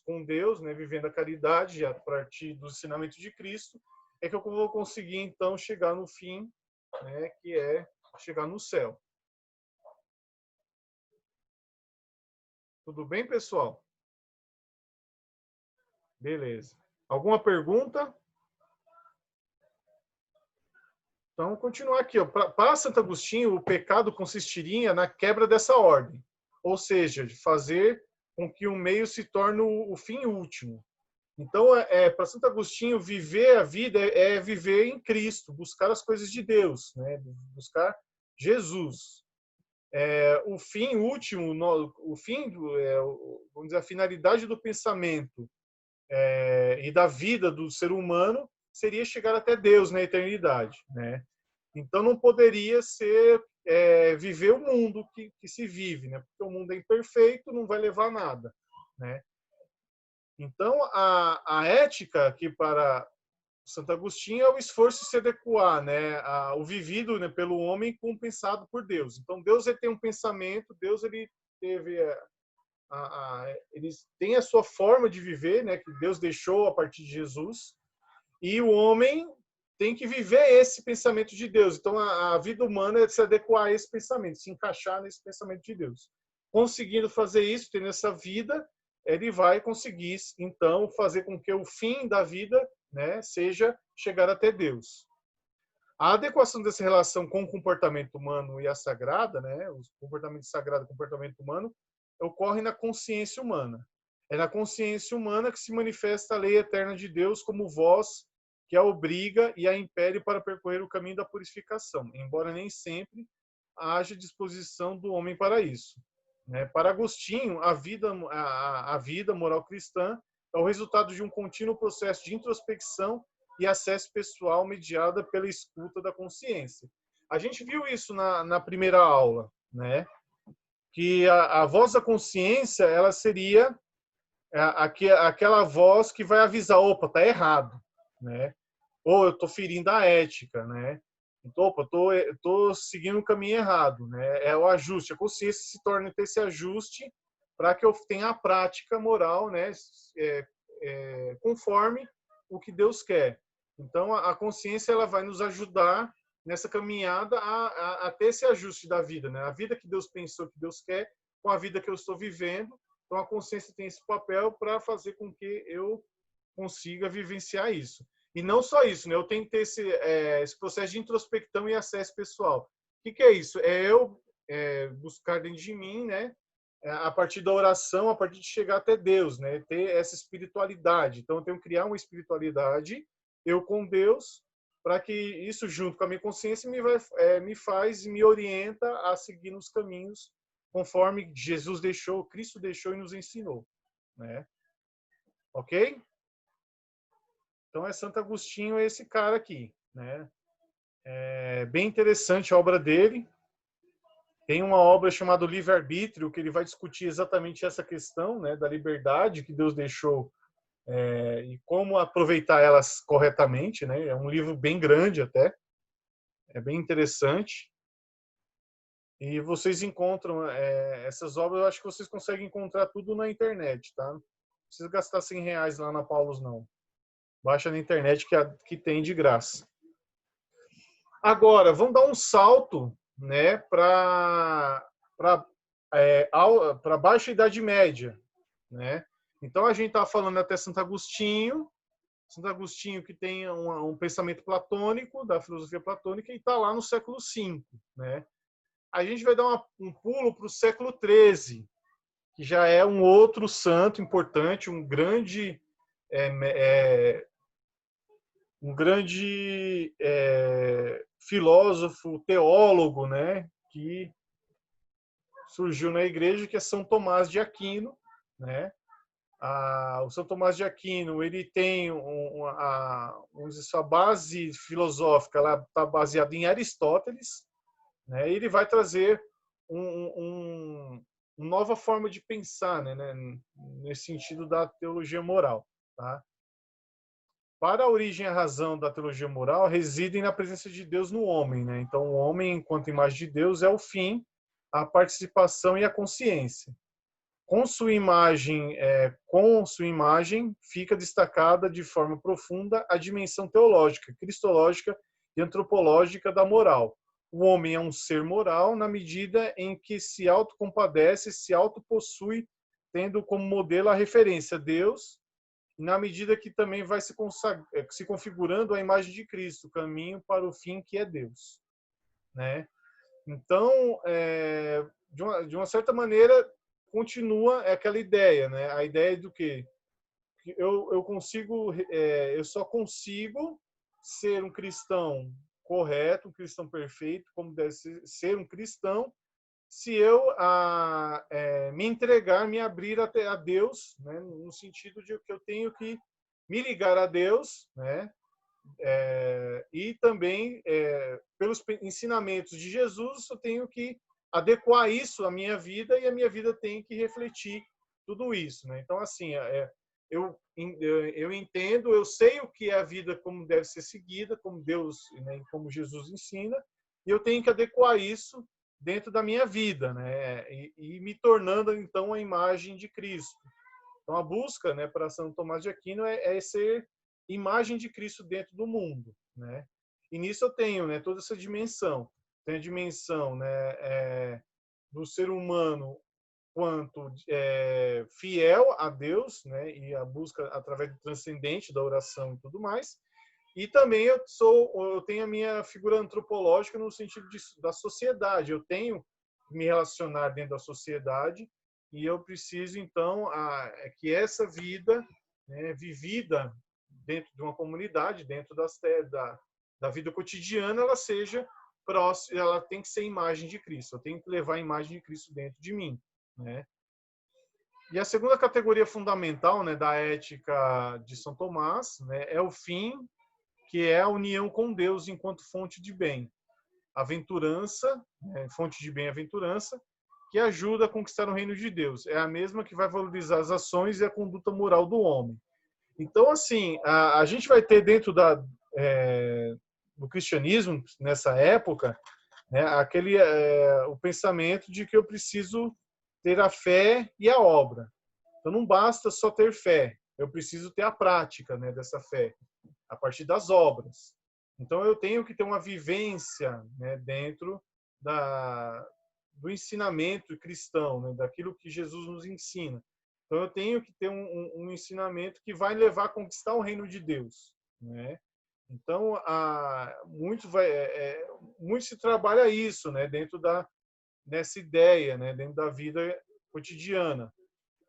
com Deus, né, vivendo a caridade a partir do ensinamento de Cristo, é que eu vou conseguir então chegar no fim, né, que é chegar no céu. Tudo bem, pessoal? Beleza. Alguma pergunta? Então, vamos continuar aqui. Para Santo Agostinho, o pecado consistiria na quebra dessa ordem, ou seja, de fazer com que o meio se torne o fim último. Então, para Santo Agostinho, viver a vida é viver em Cristo, buscar as coisas de Deus, né? Buscar Jesus. O fim último, vamos dizer, a finalidade do pensamento e da vida do ser humano seria chegar até Deus na eternidade, né? Então não poderia ser viver o mundo que se vive, né? Porque o mundo é imperfeito, não vai levar a nada, né? Então a ética que para Santo Agostinho é o esforço de se adequar, né, o vivido, né, pelo homem com o pensado por Deus. Então Deus ele tem um pensamento, Deus ele teve ele tem a sua forma de viver, né, que Deus deixou a partir de Jesus, e o homem tem que viver esse pensamento de Deus. Então a vida humana é se adequar a esse pensamento, se encaixar nesse pensamento de Deus. Conseguindo fazer isso, tendo essa vida, ele vai conseguir então fazer com que o fim da vida, né, seja chegar até Deus. A adequação dessa relação com o comportamento humano e a sagrada, né, o comportamento sagrado e o comportamento humano, ocorre na consciência humana. É na consciência humana que se manifesta a lei eterna de Deus como voz que a obriga e a impele para percorrer o caminho da purificação, embora nem sempre haja disposição do homem para isso. Para Agostinho, a vida moral cristã é o resultado de um contínuo processo de introspecção e acesso pessoal mediada pela escuta da consciência. A gente viu isso na primeira aula, né? Que a voz da consciência ela seria aquela voz que vai avisar, opa, tá errado, né? Ou eu tô ferindo a ética, né? Então, opa, tô seguindo o caminho errado, né? É o ajuste, a consciência se torna esse ajuste para que eu tenha a prática moral, né? Conforme o que Deus quer. Então, a consciência ela vai nos ajudar nessa caminhada a ter esse ajuste da vida, né? A vida que Deus pensou, que Deus quer, com a vida que eu estou vivendo. Então, a consciência tem esse papel para fazer com que eu consiga vivenciar isso. E não só isso, né? Eu tenho que ter esse processo de introspecção e acesso pessoal. O que é isso? É eu buscar dentro de mim, né? A partir da oração, a partir de chegar até Deus, né? Ter essa espiritualidade. Então, eu tenho que criar uma espiritualidade, eu com Deus, para que isso, junto com a minha consciência, me faz e me orienta a seguir nos caminhos conforme Jesus deixou, Cristo deixou e nos ensinou, né? Ok? Então, Santo Agostinho é esse cara aqui, né? É bem interessante a obra dele. Tem uma obra chamada Livre-Arbítrio, que ele vai discutir exatamente essa questão, né, da liberdade que Deus deixou e como aproveitar elas corretamente, né? É um livro bem grande até, é bem interessante. E vocês encontram essas obras, eu acho que vocês conseguem encontrar tudo na internet, tá? Não precisa gastar R$100 lá na Paulus, não. Baixa na internet que tem de graça. Agora, vamos dar um salto, né, para baixa Idade Média, né? Então a gente está falando até Santo Agostinho que tem um pensamento platônico, da filosofia platônica, e está lá no século V, né? A gente vai dar um pulo para o século XIII, que já é um outro santo importante, um grande filósofo, teólogo, né, que surgiu na igreja, que é São Tomás de Aquino, né? O São Tomás de Aquino ele tem sua base filosófica, ela está baseada em Aristóteles, né? E ele vai trazer uma nova forma de pensar, né, nesse sentido da teologia moral. Tá? Para a origem e a razão da teologia moral residem na presença de Deus no homem. Né? Então, o homem, enquanto imagem de Deus, é o fim, a participação e a consciência. Com sua imagem, fica destacada de forma profunda a dimensão teológica, cristológica e antropológica da moral. O homem é um ser moral na medida em que se autocompadece, se autopossui, tendo como modelo a referência a Deus, na medida que também vai se configurando a imagem de Cristo, o caminho para o fim que é Deus. Né? Então, de uma certa maneira, continua aquela ideia, né? A ideia do quê? Eu só consigo ser um cristão correto, um cristão perfeito, como deve ser um cristão, se eu me entregar, me abrir até a Deus, né? No sentido de que eu tenho que me ligar a Deus, né? E também, pelos ensinamentos de Jesus, eu tenho que adequar isso à minha vida, e a minha vida tem que refletir tudo isso. Né? Então, assim, eu entendo, eu sei o que é a vida, como deve ser seguida, como Deus, né, como Jesus ensina, e eu tenho que adequar isso dentro da minha vida, né? E me tornando, então, a imagem de Cristo. Então, a busca, né, para São Tomás de Aquino é ser imagem de Cristo dentro do mundo, né? E nisso eu tenho, né, toda essa dimensão. Tem a dimensão, né, do ser humano quanto fiel a Deus, né, e a busca através do transcendente, da oração e tudo mais. E também eu tenho a minha figura antropológica no sentido da sociedade. Eu tenho que me relacionar dentro da sociedade, e eu preciso, então, que essa vida, né, vivida dentro de uma comunidade, dentro da vida cotidiana, ela seja próxima, ela tem que ser imagem de Cristo. Eu tenho que levar a imagem de Cristo dentro de mim, né? E a segunda categoria fundamental, né, da ética de São Tomás, né, é o fim, que é a união com Deus enquanto fonte de bem. Aventurança, né, fonte de bem-aventurança, que ajuda a conquistar o reino de Deus. É a mesma que vai valorizar as ações e a conduta moral do homem. Então, assim, a gente vai ter dentro do cristianismo, nessa época, né, o pensamento de que eu preciso ter a fé e a obra. Então, não basta só ter fé, eu preciso ter a prática, né, dessa fé, a partir das obras. Então, eu tenho que ter uma vivência, né, dentro do ensinamento cristão, né, daquilo que Jesus nos ensina. Então, eu tenho que ter um ensinamento que vai levar a conquistar o reino de Deus, né? Então, muito se trabalha isso, né, dessa ideia, né, dentro da vida cotidiana.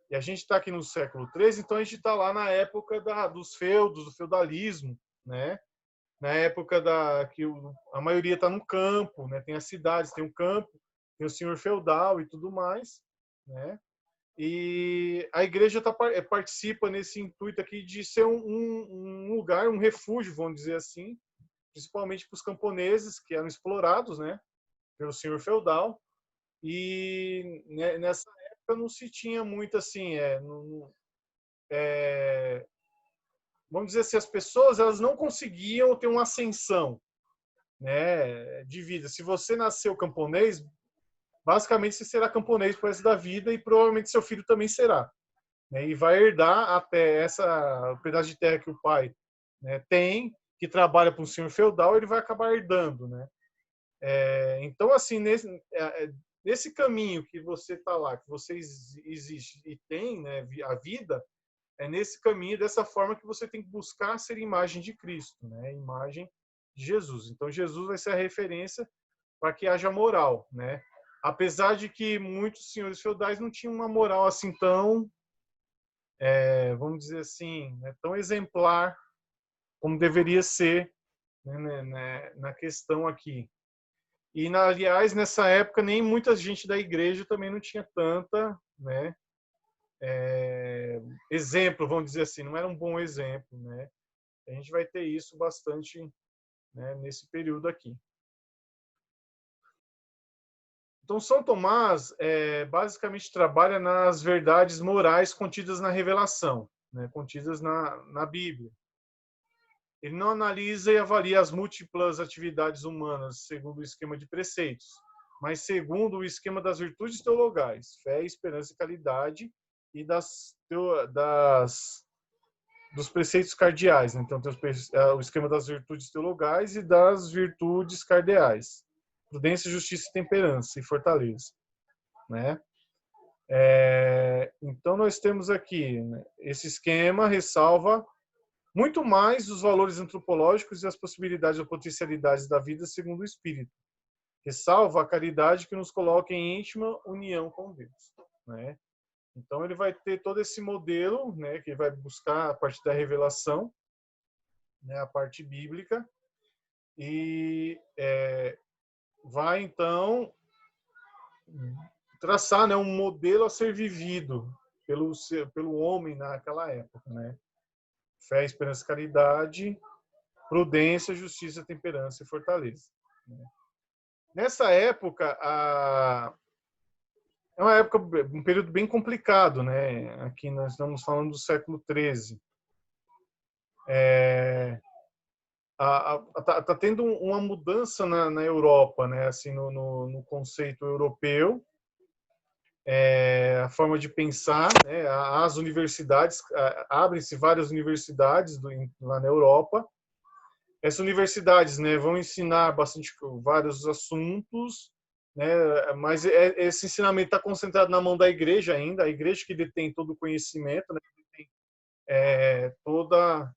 E a gente está aqui no século XIII, então a gente está lá na época dos feudos, do feudalismo, né? Na época que a maioria está no campo, né? Tem as cidades, tem o campo, tem o senhor feudal e tudo mais, né? E a igreja participa nesse intuito aqui de ser um lugar, um refúgio, vamos dizer assim, principalmente para os camponeses que eram explorados, né, pelo senhor feudal. E nessa época não se tinha muito assim, vamos dizer assim, as pessoas elas não conseguiam ter uma ascensão, né, de vida. Se você nasceu camponês, basicamente você será camponês pro resto da vida, e provavelmente seu filho também será, né? E vai herdar até essa pedaço de terra que o pai, né, tem, que trabalha para um senhor feudal, ele vai acabar herdando, né? Então, assim, nesse caminho que você está lá, que você existe e tem, né, a vida, é nesse caminho, dessa forma que você tem que buscar ser imagem de Cristo, né? Imagem de Jesus. Então, Jesus vai ser a referência para que haja moral, né? Apesar de que muitos senhores feudais não tinham uma moral assim tão, vamos dizer assim, né, tão exemplar como deveria ser, né, na questão aqui. E, aliás, nessa época, nem muita gente da igreja também não tinha tanta, né, exemplo, vamos dizer assim, não era um bom exemplo, né? A gente vai ter isso bastante, né, nesse período aqui. Então, São Tomás basicamente trabalha nas verdades morais contidas na revelação, né, contidas na Bíblia. Ele não analisa e avalia as múltiplas atividades humanas segundo o esquema de preceitos, mas segundo o esquema das virtudes teologais, fé, esperança e caridade, e dos preceitos cardeais. Né? Então, tem o esquema das virtudes teologais e das virtudes cardeais. Prudência, justiça, temperança e fortaleza. Né? Então, nós temos aqui, né, esse esquema ressalva muito mais os valores antropológicos e as possibilidades ou potencialidades da vida segundo o Espírito. Ressalva a caridade que nos coloca em íntima união com Deus. Né? Então, ele vai ter todo esse modelo, né, que ele vai buscar a partir da revelação, né, a parte bíblica, e vai, então, traçar, né, um modelo a ser vivido pelo homem naquela época. Né? Fé, esperança, caridade, prudência, justiça, temperança e fortaleza. Né? Nessa época, é uma época, um período bem complicado, né? Aqui nós estamos falando do século XIII. Tá tendo uma mudança na Europa, né? Assim, no conceito europeu, a forma de pensar, né? As universidades, abrem-se várias universidades lá na Europa. Essas universidades, né, vão ensinar vários assuntos, né, mas esse ensinamento está concentrado na mão da igreja ainda, a igreja que detém todo o conhecimento, né, que tem toda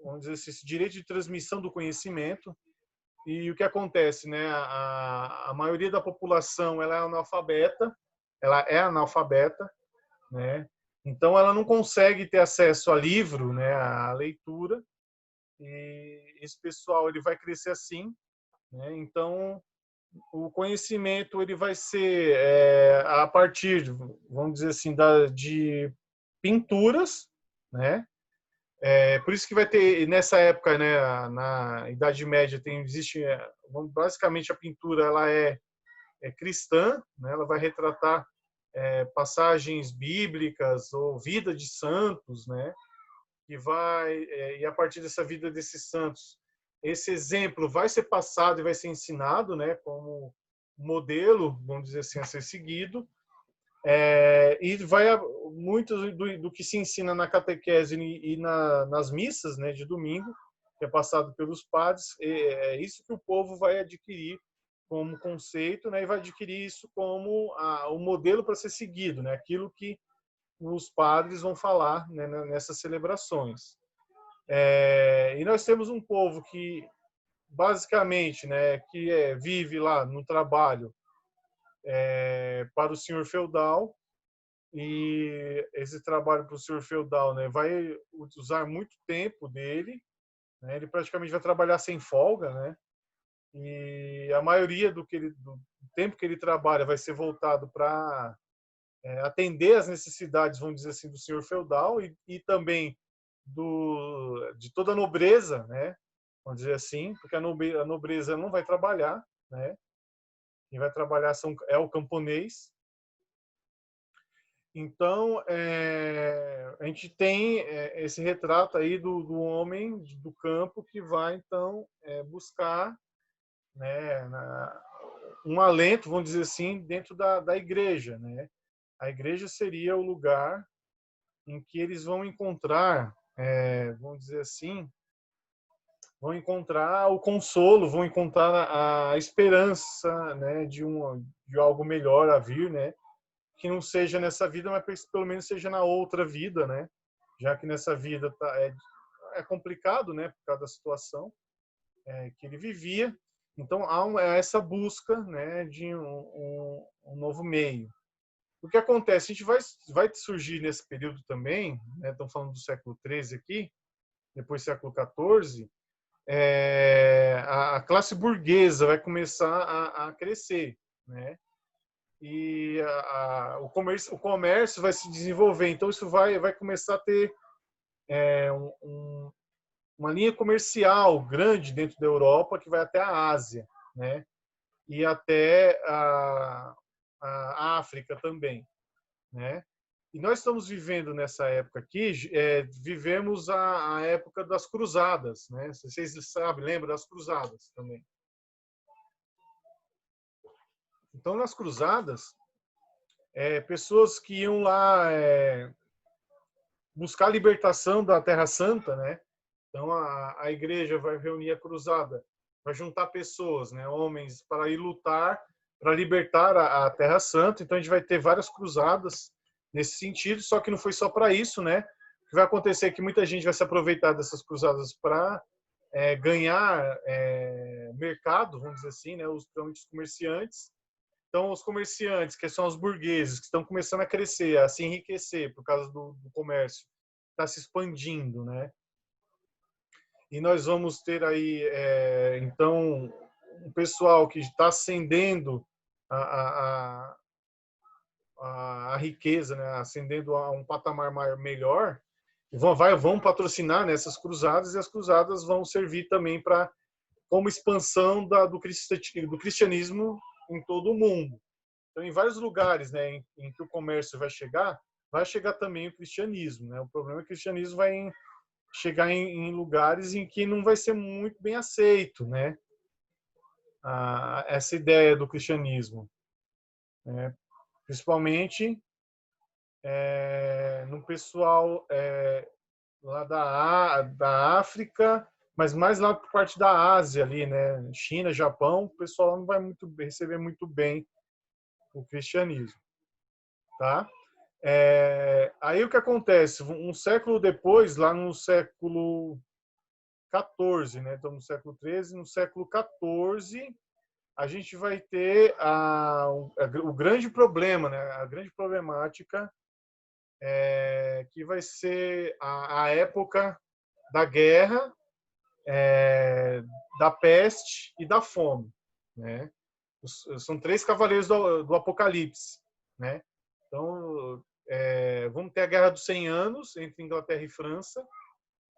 vamos dizer assim, esse direito de transmissão do conhecimento. E o que acontece, né, a maioria da população ela é analfabeta, né, então ela não consegue ter acesso a livro, né, a leitura. E esse pessoal ele vai crescer assim, né? Então o conhecimento ele vai ser a partir, vamos dizer assim, de pinturas, né? Por isso que vai ter nessa época, né, na Idade Média existe basicamente a pintura ela é cristã, né? Ela vai retratar passagens bíblicas ou vida de santos, né? E a partir dessa vida desses santos, esse exemplo vai ser passado e vai ser ensinado, né, como modelo, vamos dizer assim, a ser seguido. E muito do que se ensina na catequese e nas missas, né, de domingo, que é passado pelos padres, é isso que o povo vai adquirir como conceito, né, e vai adquirir isso como o modelo para ser seguido, né, aquilo que os padres vão falar, né, nessas celebrações. E nós temos um povo que, basicamente, né, que vive lá no trabalho para o senhor feudal, e esse trabalho para o senhor feudal, né, vai usar muito tempo dele, né, ele praticamente vai trabalhar sem folga, né, e a maioria do tempo que ele trabalha vai ser voltado para atender às necessidades, vamos dizer assim, do senhor feudal e também de toda a nobreza, né? Vamos dizer assim, porque a nobreza não vai trabalhar, né? Quem vai trabalhar é o camponês. Então, a gente tem esse retrato aí do homem do campo que vai, então, buscar, né, um alento, vamos dizer assim, dentro da igreja, né? A igreja seria o lugar em que eles vão encontrar, vamos dizer assim, vão encontrar o consolo, vão encontrar a esperança, né, de algo melhor a vir, né, que não seja nessa vida, mas pelo menos seja na outra vida, né, já que nessa vida é complicado, né, por causa da situação que ele vivia. Então há essa busca, né, de um novo meio. O que acontece? A gente vai surgir nesse período também, né, estamos falando do século XIII aqui, depois século XIV, a classe burguesa vai começar a crescer, né? E o comércio vai se desenvolver, então isso vai começar a ter uma linha comercial grande dentro da Europa que vai até a Ásia, né? e até a África também, né? E nós estamos vivendo nessa época aqui, vivemos a época das cruzadas, né? Vocês sabem, lembram das cruzadas também. Então, nas cruzadas, pessoas que iam lá buscar a libertação da Terra Santa, né? Então, a igreja vai reunir a cruzada, vai juntar pessoas, né? Homens, para ir lutar, para libertar a Terra Santa. Então, a gente vai ter várias cruzadas nesse sentido, só que não foi só para isso, né? O que vai acontecer é que muita gente vai se aproveitar dessas cruzadas para ganhar mercado, vamos dizer assim, né? Os comerciantes. Então, os comerciantes, que são os burgueses, que estão começando a crescer, a se enriquecer por causa do comércio, está se expandindo, né? E nós vamos ter aí, então, um pessoal que está ascendendo a riqueza, né? Ascendendo a um patamar melhor, vão patrocinar nessas cruzadas, e as cruzadas vão servir também como expansão do cristianismo em todo o mundo. Então, em vários lugares, né, em que o comércio vai chegar também o cristianismo, né? O problema é que o cristianismo vai chegar em lugares em que não vai ser muito bem aceito, né? Essa ideia do cristianismo, né? Principalmente no pessoal lá da África, mas mais lá por parte da Ásia ali, né? China, Japão, o pessoal não vai receber muito bem o cristianismo, tá? Aí o que acontece? Um século depois, lá no século XIV, né? Então no século XIII, no século XIV, a gente vai ter o grande problema, né? A grande problemática que vai ser a época da guerra, da peste e da fome, né? São três cavaleiros do Apocalipse, né? Então, vamos ter a Guerra dos 100 Anos entre Inglaterra e França,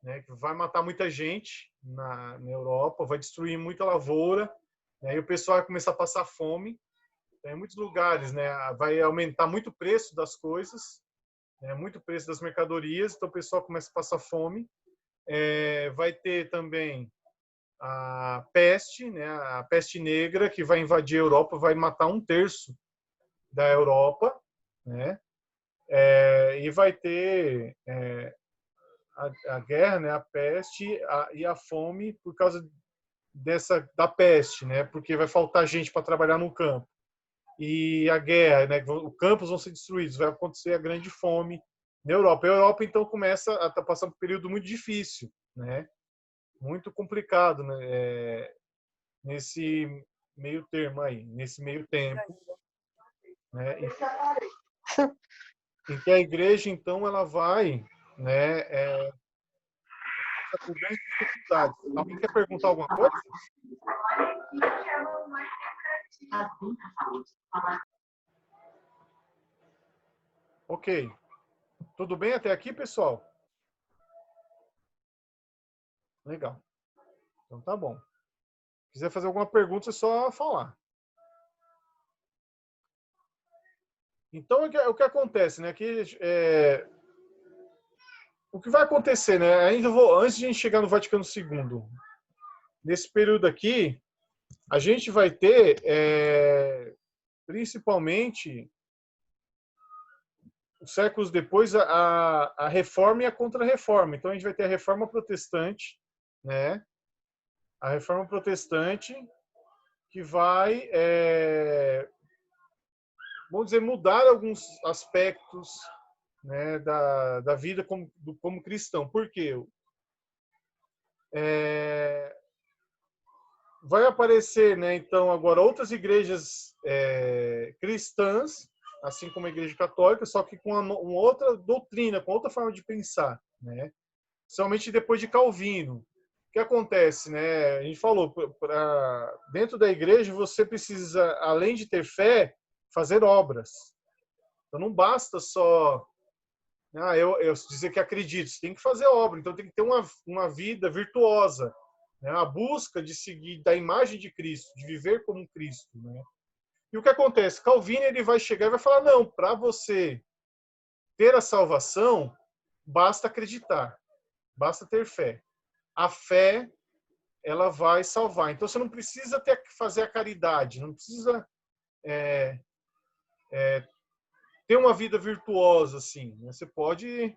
né? Que vai matar muita gente na Europa, vai destruir muita lavoura, né? E o pessoal vai começar a passar fome. Em muitos lugares, né? Vai aumentar muito o preço das coisas, né? Muito o preço das mercadorias, então o pessoal começa a passar fome. Vai ter também a peste, né? A peste negra, que vai invadir a Europa, vai matar 1/3 da Europa, né? E vai ter a guerra, né? A peste e a fome por causa da peste, né? Porque vai faltar gente para trabalhar no campo. E a guerra, né? Os campos vão ser destruídos, vai acontecer a grande fome na Europa. A Europa, então, começa a estar passando por um período muito difícil, né? Muito complicado, né? Nesse meio termo aí, nesse meio tempo, né? Em que a igreja, então, ela vai, né? Com grandes dificuldades. Alguém quer perguntar alguma coisa? Ok. Tudo bem até aqui, pessoal? Legal. Então tá bom. Se quiser fazer alguma pergunta, é só falar. Então, o que acontece, né? O que vai acontecer, né? Antes de a gente chegar no Vaticano II, nesse período aqui, a gente vai ter, principalmente, séculos depois, a reforma e a contra-reforma. Então, a gente vai ter a reforma protestante, né? A reforma protestante que vai, vamos dizer, mudar alguns aspectos, né, da vida como cristão. Por quê? Vai aparecer, né, então, agora outras igrejas cristãs, assim como a Igreja Católica, só que com uma outra doutrina, com outra forma de pensar, né? Somente depois de Calvino. O que acontece, né? A gente falou, dentro da igreja você precisa, além de ter fé, fazer obras. Então não basta só eu dizer que acredito, você tem que fazer obra, então tem que ter uma vida virtuosa, né? A busca de seguir da imagem de Cristo, de viver como Cristo, né? E o que acontece? Calvino ele vai chegar e vai falar, não, para você ter a salvação, basta acreditar, basta ter fé. A fé, ela vai salvar. Então, você não precisa fazer a caridade, não precisa ter uma vida virtuosa, assim. Né? Você pode...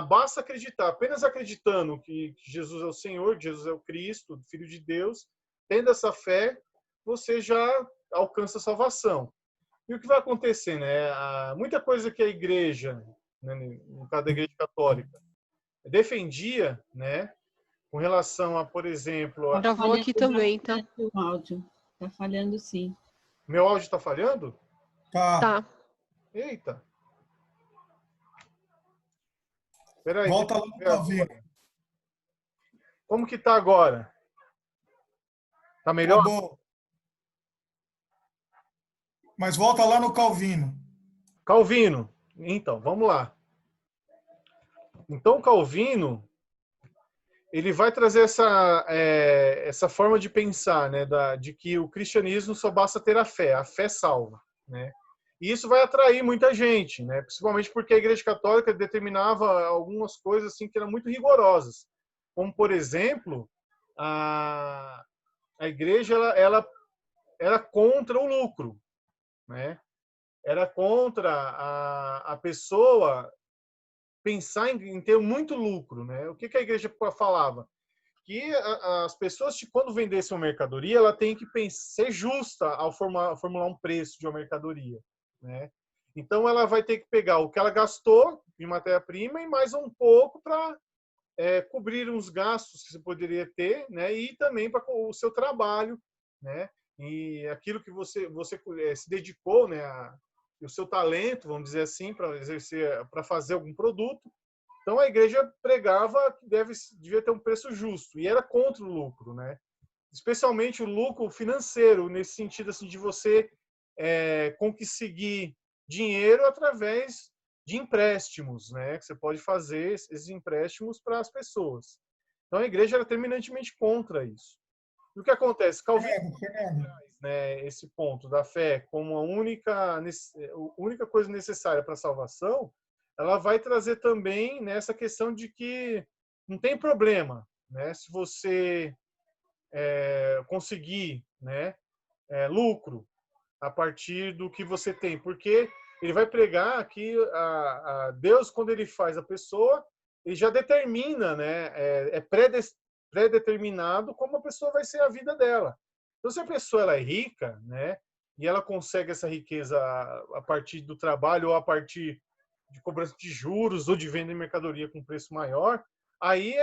basta acreditar. Apenas acreditando que Jesus é o Senhor, que Jesus é o Cristo, Filho de Deus, tendo essa fé, você já alcança a salvação. E o que vai acontecer, né? Muita coisa que a igreja, né, no caso da igreja católica, defendia, né, com relação a, por exemplo... Tá Travou aqui também, tá? o áudio. Tá falhando, sim. Meu áudio está falhando? Tá. Tá. Eita. Peraí, Volta deixa lá eu no ver Calvino. agora. Como que tá agora? Tá Tá melhor? bom. Mas volta lá no Calvino. Calvino. Então, vamos lá. Então, Calvino, ele vai trazer essa forma de pensar, né, de que o cristianismo só basta ter a fé salva, né? E isso vai atrair muita gente, né? Principalmente porque a Igreja Católica determinava algumas coisas assim que eram muito rigorosas, como por exemplo, a Igreja ela era contra o lucro, né? Era contra a pessoa pensar em ter muito lucro, né? O que a Igreja falava? Que as pessoas, quando vendessem uma mercadoria, ela tem que ser justa ao formular um preço de uma mercadoria, né? Então, ela vai ter que pegar o que ela gastou de matéria-prima e mais um pouco para cobrir uns gastos que você poderia ter, né? E também para o seu trabalho, né? E aquilo que você se dedicou, né? O seu talento, vamos dizer assim, para exercer, para fazer algum produto. Então a igreja pregava que devia ter um preço justo e era contra o lucro, né? Especialmente o lucro financeiro, nesse sentido assim de você conseguir dinheiro através de empréstimos, né? Que você pode fazer esses empréstimos para as pessoas. Então a igreja era terminantemente contra isso. E o que acontece? Calvino traz, né, esse ponto da fé como a única coisa necessária para a salvação. Ela vai trazer também nessa questão de que não tem problema, né? Se você conseguir, né, lucro a partir do que você tem, porque ele vai pregar que a Deus, quando ele faz a pessoa, ele já determina, né, pré-determinado como a pessoa vai ser a vida dela. Então, se a pessoa ela é rica, né, e ela consegue essa riqueza a partir do trabalho ou a partir de cobrança de juros ou de venda de mercadoria com preço maior, aí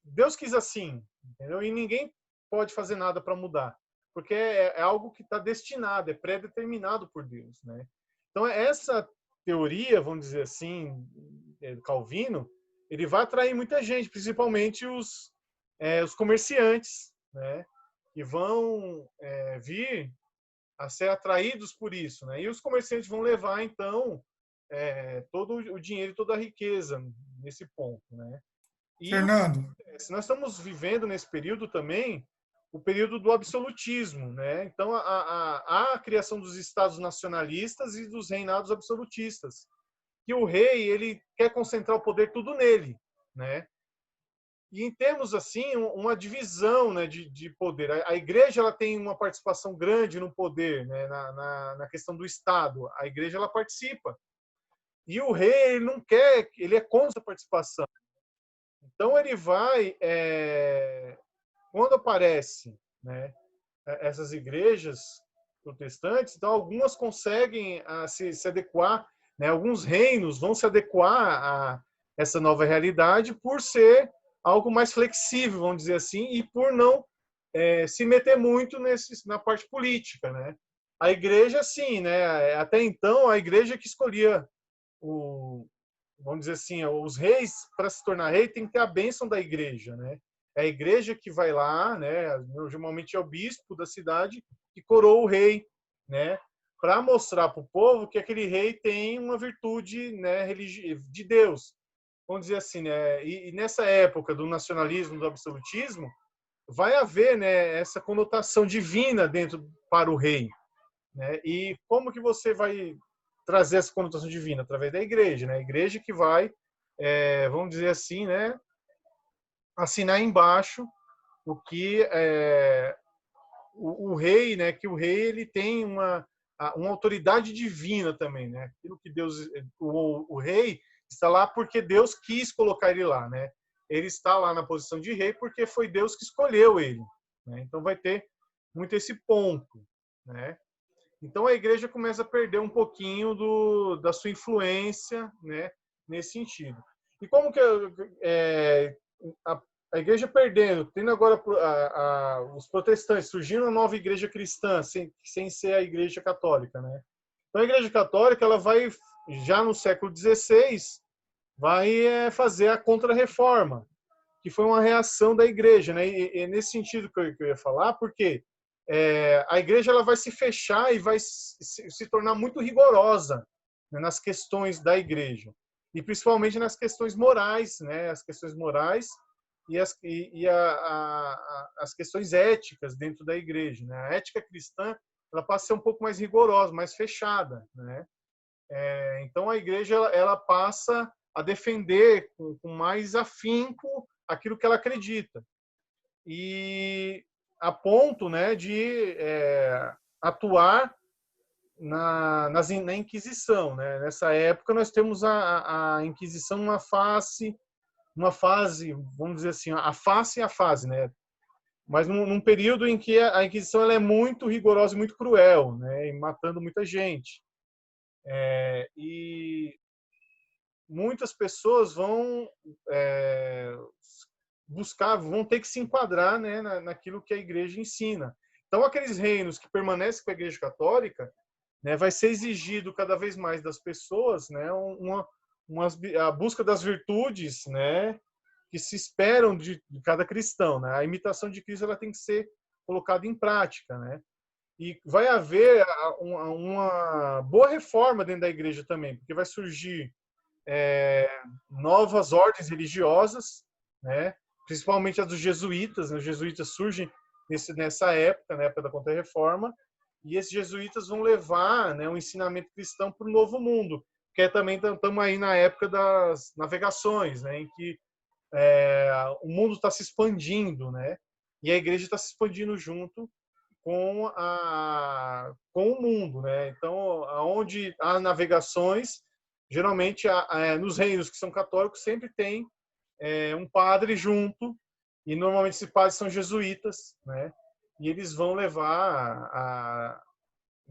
Deus quis assim, entendeu? E ninguém pode fazer nada para mudar, porque é algo que está destinado, é pré-determinado por Deus, né? Então essa teoria, vamos dizer assim, Calvino, ele vai atrair muita gente, principalmente os comerciantes, né? Que vão vir a ser atraídos por isso, né? E os comerciantes vão levar então todo o dinheiro, toda a riqueza nesse ponto, né? E Fernando, nós estamos vivendo nesse período também o período do absolutismo, né? Então a criação dos estados nacionalistas e dos reinados absolutistas, que o rei ele quer concentrar o poder tudo nele, né? E em termos assim uma divisão, né, de poder. A igreja ela tem uma participação grande no poder, né, na questão do Estado. A igreja ela participa. E o rei ele não quer, ele é contra a participação. Então ele vai, quando aparece, né, essas igrejas protestantes, então algumas conseguem se adequar, né, alguns reinos vão se adequar a essa nova realidade por ser algo mais flexível, vamos dizer assim, e por não se meter muito na parte política, né? A igreja, sim, né? Até então a igreja que escolhia vamos dizer assim, os reis, para se tornar rei, tem que ter a bênção da igreja, né? É a igreja que vai lá, né? Normalmente é o bispo da cidade que coroa o rei, né? Para mostrar para o povo que aquele rei tem uma virtude, né, de Deus. Vamos dizer assim, né? E nessa época do nacionalismo, do absolutismo, vai haver, né, essa conotação divina dentro para o rei, né? E como que você vai trazer essa conotação divina? Através da igreja, né? A igreja que vai, vamos dizer assim, né, assinar embaixo o que o rei, né, que o rei ele tem uma autoridade divina também, né? Aquilo que Deus, o rei está lá porque Deus quis colocar ele lá, né? Ele está lá na posição de rei porque foi Deus que escolheu ele, né? Então vai ter muito esse ponto, né? Então a igreja começa a perder um pouquinho da sua influência, né, nesse sentido. E como que a, a igreja perdendo, tendo agora os protestantes, surgindo uma nova igreja cristã, sem ser a igreja católica, né? Então a igreja católica, ela vai, já no século XVI, vai fazer a Contra-Reforma, que foi uma reação da igreja, né? E nesse sentido que eu ia falar, porque a igreja ela vai se fechar e vai se tornar muito rigorosa, né, nas questões da igreja, e principalmente nas questões morais, né? As questões morais e as questões éticas dentro da igreja, né? A ética cristã ela passa a ser um pouco mais rigorosa, mais fechada, né? Então a igreja ela passa a defender com mais afinco aquilo que ela acredita, e a ponto, né, de atuar na Inquisição, né? Nessa época nós temos a Inquisição uma fase, vamos dizer assim, a face e a fase, né? Mas num período em que a Inquisição ela é muito rigorosa e muito cruel, né? E matando muita gente. E muitas pessoas vão vão ter que se enquadrar, né, naquilo que a igreja ensina. Então, aqueles reinos que permanecem com a igreja católica, né, vai ser exigido cada vez mais das pessoas, né, a busca das virtudes, né, que se esperam de cada cristão, né? A imitação de Cristo ela tem que ser colocada em prática, né? E vai haver uma boa reforma dentro da igreja também, porque vai surgir novas ordens religiosas, né? Principalmente as dos jesuítas, né? Os jesuítas surgem nessa época, na época da Contra-Reforma, e esses jesuítas vão levar, né, o ensinamento cristão para o Novo Mundo, que também estamos aí na época das navegações, né, em que o mundo está se expandindo, né, e a igreja está se expandindo junto com o mundo, né. Então, aonde há navegações, geralmente nos reinos que são católicos sempre tem um padre junto, e normalmente esses padres são jesuítas, né? E eles vão levar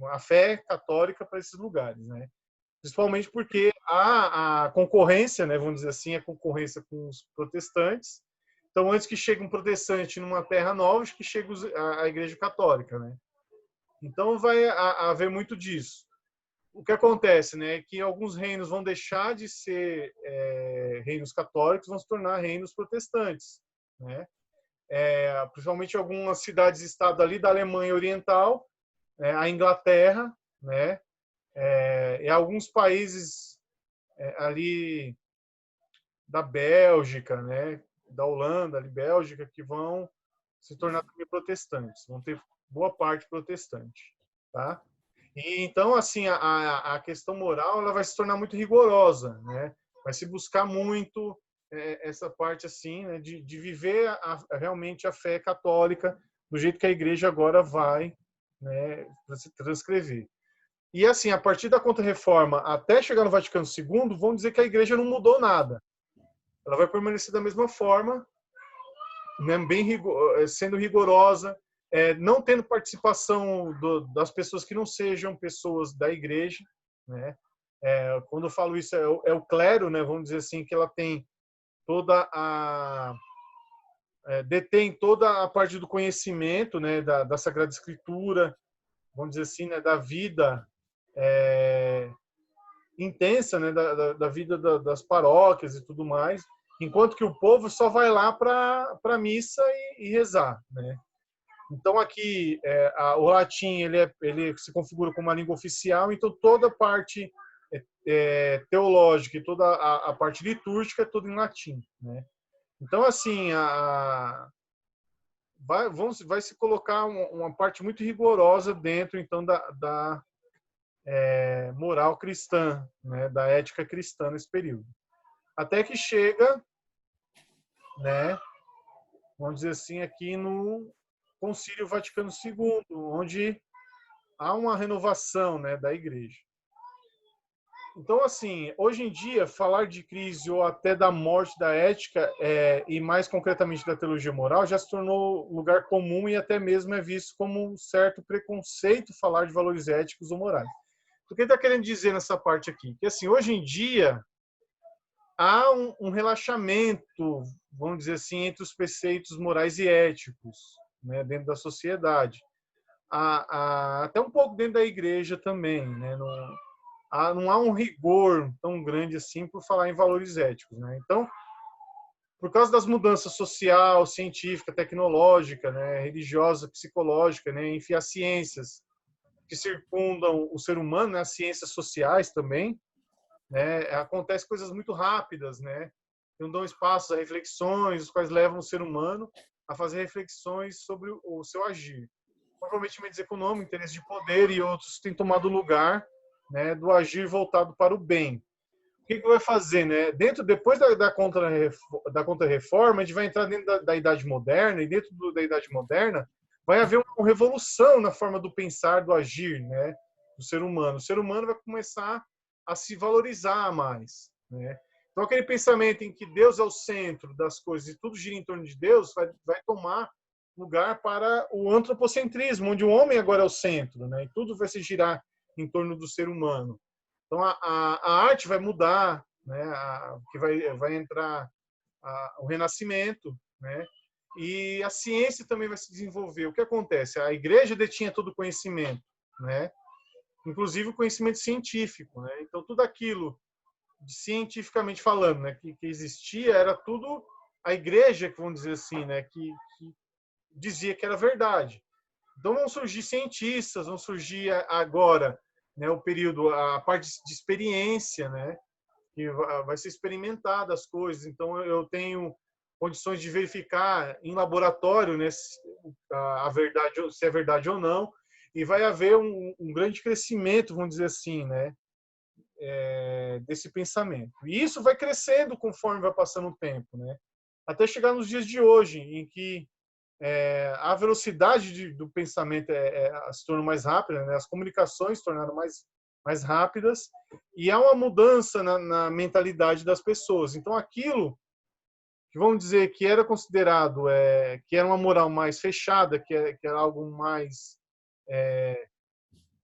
a fé católica para esses lugares, né? Principalmente porque há a concorrência, né? Vamos dizer assim, a concorrência com os protestantes. Então, antes que chegue um protestante numa terra nova, acho que chega a Igreja Católica, né? Então, vai haver muito disso. O que acontece, né, é que alguns reinos vão deixar de ser reinos católicos, vão se tornar reinos protestantes, né? Principalmente algumas cidades-estado ali da Alemanha Oriental, a Inglaterra, né? E alguns países ali da Bélgica, né? Da Holanda, ali, Bélgica, que vão se tornar também protestantes, vão ter boa parte protestante, tá? E então, assim, a questão moral ela vai se tornar muito rigorosa, né? Vai se buscar muito essa parte assim, né, de viver realmente a fé católica do jeito que a igreja agora vai, né, transcrever. E assim, a partir da Contra-Reforma até chegar no Vaticano II, vão dizer que a igreja não mudou nada. Ela vai permanecer da mesma forma, né, sendo rigorosa, não tendo participação das pessoas que não sejam pessoas da igreja, né? Quando eu falo isso, é o clero, né? Vamos dizer assim, que ela tem detém toda a parte do conhecimento, né? Da Sagrada Escritura, vamos dizer assim, né? Da vida intensa, né? Da vida das paróquias e tudo mais, enquanto que o povo só vai lá para a missa e rezar, né? Então aqui o latim ele se configura como uma língua oficial, então toda a parte teológica e toda a parte litúrgica é tudo em latim, né? Então assim vai se colocar uma parte muito rigorosa dentro, então, da moral cristã, né, da ética cristã nesse período. Até que chega, né, vamos dizer assim, aqui no Concílio Vaticano II, onde há uma renovação, né, da Igreja. Então, assim, hoje em dia, falar de crise ou até da morte da ética, e mais concretamente da teologia moral, já se tornou lugar comum e até mesmo é visto como um certo preconceito falar de valores éticos ou morais. O que ele está querendo dizer nessa parte aqui? Que, assim, hoje em dia, há um relaxamento, vamos dizer assim, entre os preceitos morais e éticos, né, dentro da sociedade. Até um pouco dentro da igreja também, né? Não há um rigor tão grande assim por falar em valores éticos, né? Então, por causa das mudanças social, científica, tecnológica, né, religiosa, psicológica, né, enfim, as ciências que circundam o ser humano, né, as ciências sociais também, né, acontecem coisas muito rápidas, né, que não dão espaço a reflexões, os quais levam o ser humano a fazer reflexões sobre o seu agir. Comprometimentos econômicos, interesse de poder e outros têm tomado lugar, né, do agir voltado para o bem. O que vai fazer, né? Depois da Contra-Reforma, a gente vai entrar dentro da Idade Moderna, e dentro da Idade Moderna vai haver uma revolução na forma do pensar, do agir, né, do ser humano. O ser humano vai começar a se valorizar mais, né? Então, aquele pensamento em que Deus é o centro das coisas e tudo gira em torno de Deus vai tomar lugar para o antropocentrismo, onde o homem agora é o centro, né? E tudo vai se girar em torno do ser humano. Então, a arte vai mudar, né? Que vai entrar o Renascimento, né? E a ciência também vai se desenvolver. O que acontece? A igreja detinha todo o conhecimento, né? Inclusive o conhecimento científico, né? Então, tudo aquilo, cientificamente falando, né, que existia, era tudo a igreja, que vamos dizer assim, né, que dizia que era verdade. Então vão surgir cientistas, vão surgir agora, né, o período, a parte de experiência, né, que vai ser experimentada as coisas. Então eu tenho condições de verificar em laboratório, né, a verdade, se é verdade ou não, e vai haver um grande crescimento, vamos dizer assim, né, desse pensamento. E isso vai crescendo conforme vai passando o tempo, né, até chegar nos dias de hoje, em que a velocidade do pensamento se tornou mais rápida, né? As comunicações se tornaram mais rápidas e há uma mudança na mentalidade das pessoas. Então, aquilo que vamos dizer que era considerado, que era uma moral mais fechada, que era algo mais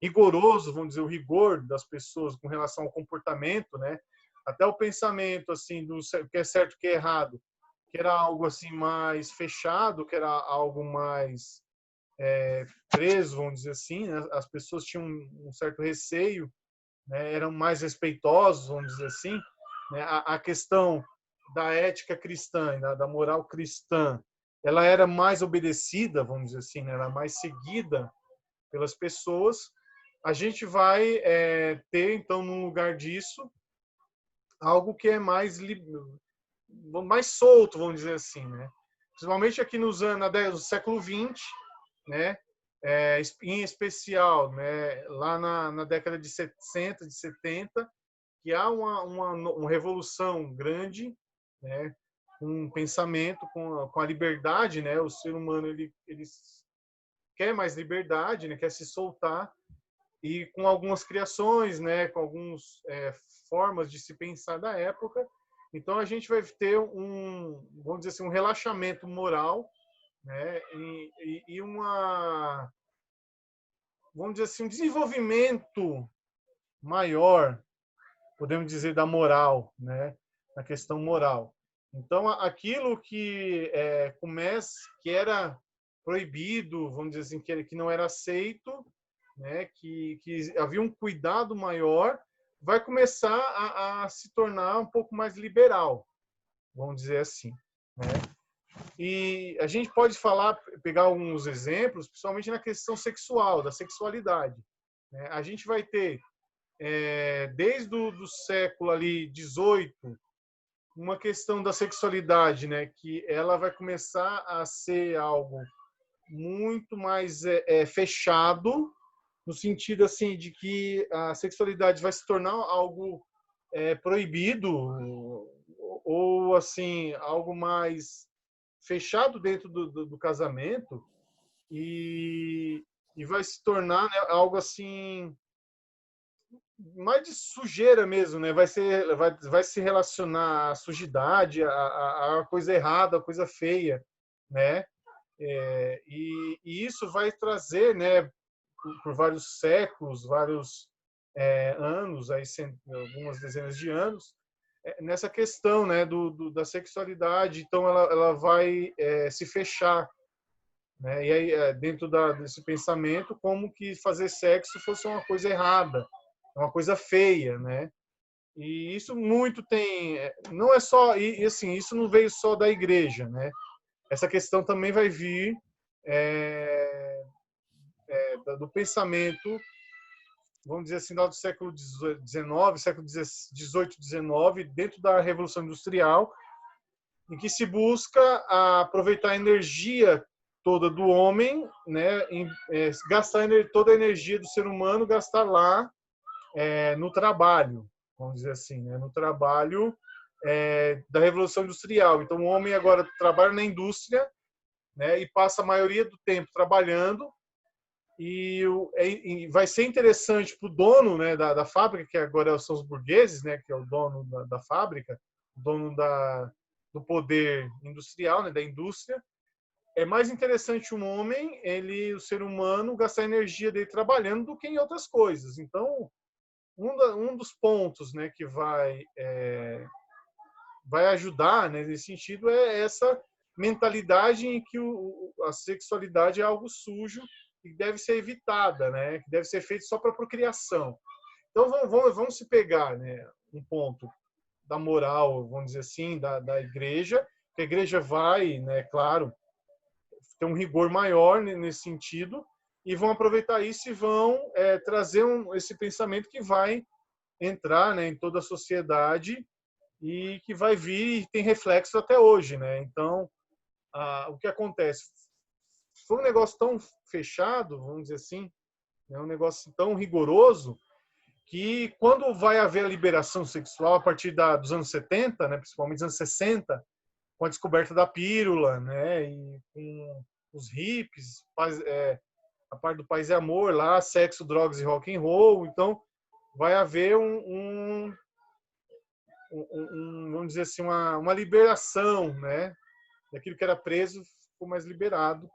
rigoroso, vamos dizer, o rigor das pessoas com relação ao comportamento, né? Até o pensamento assim do que é certo, que é errado, que era algo assim mais fechado, que era algo mais preso, vamos dizer assim, né? As pessoas tinham um certo receio, né? Eram mais respeitosos, vamos dizer assim, né? A questão da ética cristã, da moral cristã, ela era mais obedecida, vamos dizer assim, né? Era mais seguida pelas pessoas. A gente vai ter, então, no lugar disso, algo que é mais solto, vamos dizer assim, né? Principalmente aqui nos anos do século XX, né? Em especial, né? Lá na década de 60, de 70, que há uma revolução grande, né? Um pensamento com a liberdade, né? O ser humano ele quer mais liberdade, né? Quer se soltar, e com algumas criações, né? Com algumas formas de se pensar da época. Então a gente vai ter vamos dizer assim, um relaxamento moral, né? E vamos dizer assim, um desenvolvimento maior, podemos dizer, da moral, né? Na questão moral. Então aquilo que que era proibido, vamos dizer assim, que não era aceito, né? Que havia um cuidado maior, vai começar a se tornar um pouco mais liberal, vamos dizer assim, né? E a gente pode pegar alguns exemplos, principalmente na questão sexual, da sexualidade, né? A gente vai ter, desde o século ali 18, uma questão da sexualidade, né? Que ela vai começar a ser algo muito mais fechado, no sentido assim de que a sexualidade vai se tornar algo proibido ou assim algo mais fechado dentro do casamento e vai se tornar, né, algo assim mais de sujeira mesmo, né? Vai se relacionar à sujidade, à coisa errada, à coisa feia, né? E isso vai trazer, né, por vários séculos, vários anos, aí algumas dezenas de anos, nessa questão, né, da sexualidade. Então, ela vai se fechar, né? E aí, dentro desse pensamento, como que fazer sexo fosse uma coisa errada, uma coisa feia, né? E isso muito tem, não é só, e assim, isso não veio só da igreja, né? Essa questão também vai vir do pensamento, vamos dizer assim, lá do século XIX, século XVIII, XIX, dentro da Revolução Industrial, em que se busca aproveitar a energia toda do homem, né, gastar toda a energia do ser humano, gastar lá no trabalho, vamos dizer assim, né, no trabalho da Revolução Industrial. Então, o homem agora trabalha na indústria, né, e passa a maioria do tempo trabalhando, e vai ser interessante para o dono, né, da fábrica, que agora são os burgueses, né, que é o dono da fábrica, o dono do poder industrial, né, da indústria. É mais interessante um homem, o ser humano, gastar a energia dele trabalhando do que em outras coisas. Então, um dos pontos, né, que vai ajudar, né, nesse sentido é essa mentalidade em que a sexualidade é algo sujo e deve ser evitada, né, que deve ser feito só para procriação. Então vamos se pegar, né, um ponto da moral, vamos dizer assim, da igreja, que a igreja vai, né, claro, ter um rigor maior nesse sentido, e vão aproveitar isso e vão trazer esse pensamento que vai entrar, né, em toda a sociedade e que vai vir e tem reflexo até hoje, né? Então, o que acontece? Foi um negócio tão fechado, vamos dizer assim, né, um negócio tão rigoroso, que quando vai haver a liberação sexual a partir dos anos 70, né, principalmente dos anos 60, com a descoberta da pílula, né, e com os hippies, a parte do paz e amor lá, sexo, drogas e rock and roll, então vai haver vamos dizer assim, uma liberação, né, daquilo que era preso ficou mais liberado,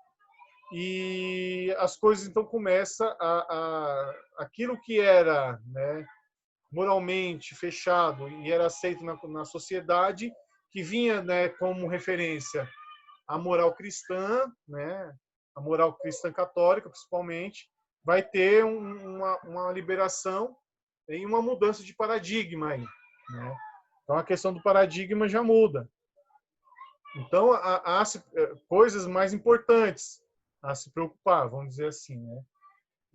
e as coisas então começam aquilo que era, né, moralmente fechado e era aceito na sociedade, que vinha, né, como referência a moral cristã, né, a moral cristã católica principalmente, vai ter uma liberação e uma mudança de paradigma aí, né? Então a questão do paradigma já muda. Então há coisas mais importantes a se preocupar, vamos dizer assim, né?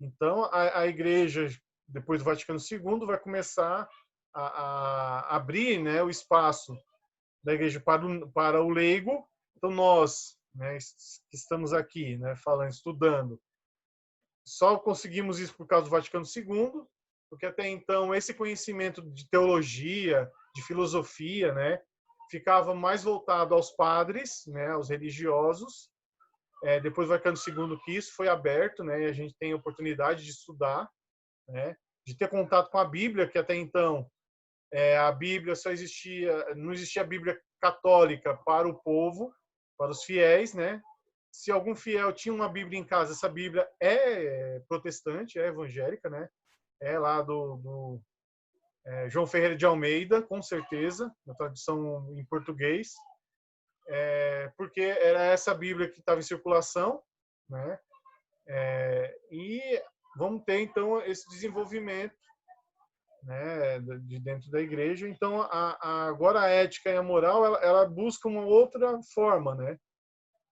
Então a igreja, depois do Vaticano II, vai começar a abrir, né, o espaço da igreja para o leigo. Então nós, né, que estamos aqui, né, falando, estudando, só conseguimos isso por causa do Vaticano II, porque até então esse conhecimento de teologia, de filosofia, né, ficava mais voltado aos padres, né, aos religiosos. Depois do Vaticano II que isso foi aberto, né, e a gente tem a oportunidade de estudar, né, de ter contato com a Bíblia, que até então a Bíblia não existia a Bíblia católica para o povo, para os fiéis, né? Se algum fiel tinha uma Bíblia em casa, essa Bíblia é protestante, é evangélica, né? É lá do João Ferreira de Almeida, com certeza, na tradução em português, porque era essa Bíblia que estava em circulação, né? E vamos ter então esse desenvolvimento, né, de dentro da igreja. Então agora a ética e a moral ela busca uma outra forma, né,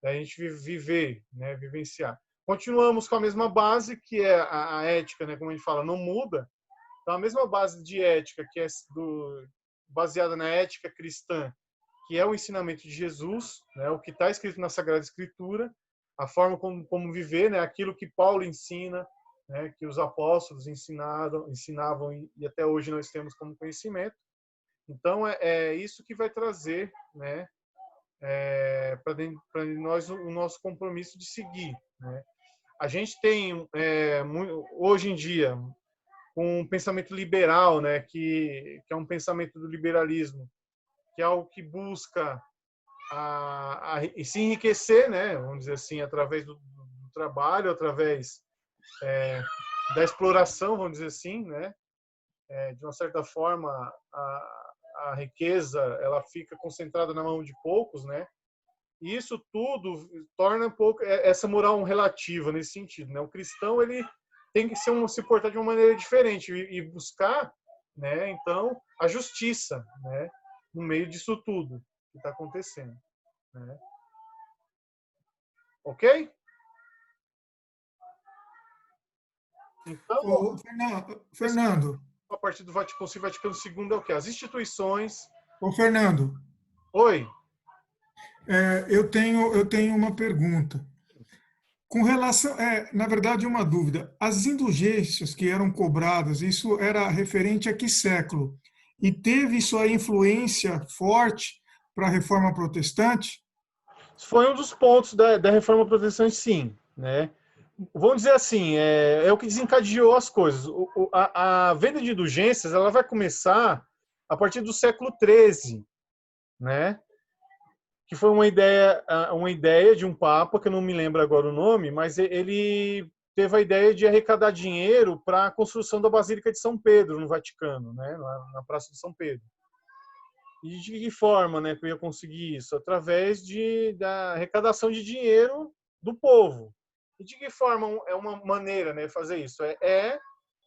da gente viver, né, vivenciar. Continuamos com a mesma base, que é a ética, né, como a gente fala, não muda. Então a mesma base de ética que é baseada na ética cristã, que é o ensinamento de Jesus, né, o que está escrito na Sagrada Escritura, a forma como viver, né? Aquilo que Paulo ensina, né? Que os apóstolos ensinavam e até hoje nós temos como conhecimento. Então, é isso que vai trazer, né? Para nós o nosso compromisso de seguir, né? A gente tem, hoje em dia, um pensamento liberal, né? Que é um pensamento do liberalismo, que é algo que busca se enriquecer, né? Vamos dizer assim, através do trabalho, através da exploração, vamos dizer assim, né? De uma certa forma, a riqueza ela fica concentrada na mão de poucos, né? E isso tudo torna um pouco essa moral relativa nesse sentido, né? O cristão ele tem que se portar de uma maneira diferente e buscar, né? Então a justiça, né? No meio disso tudo que está acontecendo, né? Ok? Então, Fernando, a partir do Concílio Vaticano II é o quê? As instituições. Fernando, Oi. eu tenho uma pergunta. Com relação, na verdade, uma dúvida. As indulgências que eram cobradas, isso era referente a que século? E teve isso aí influência forte para a Reforma Protestante? Foi um dos pontos da Reforma Protestante, sim, né? Vamos dizer assim, é o que desencadeou as coisas. A venda de indulgências ela vai começar a partir do século XIII, né? Que foi uma ideia de um papa, que eu não me lembro agora o nome, mas ele teve a ideia de arrecadar dinheiro para a construção da Basílica de São Pedro, no Vaticano, né? Na Praça de São Pedro. E de que forma, né, que eu ia conseguir isso? Através da arrecadação de dinheiro do povo. E de que forma é uma maneira, né, fazer isso?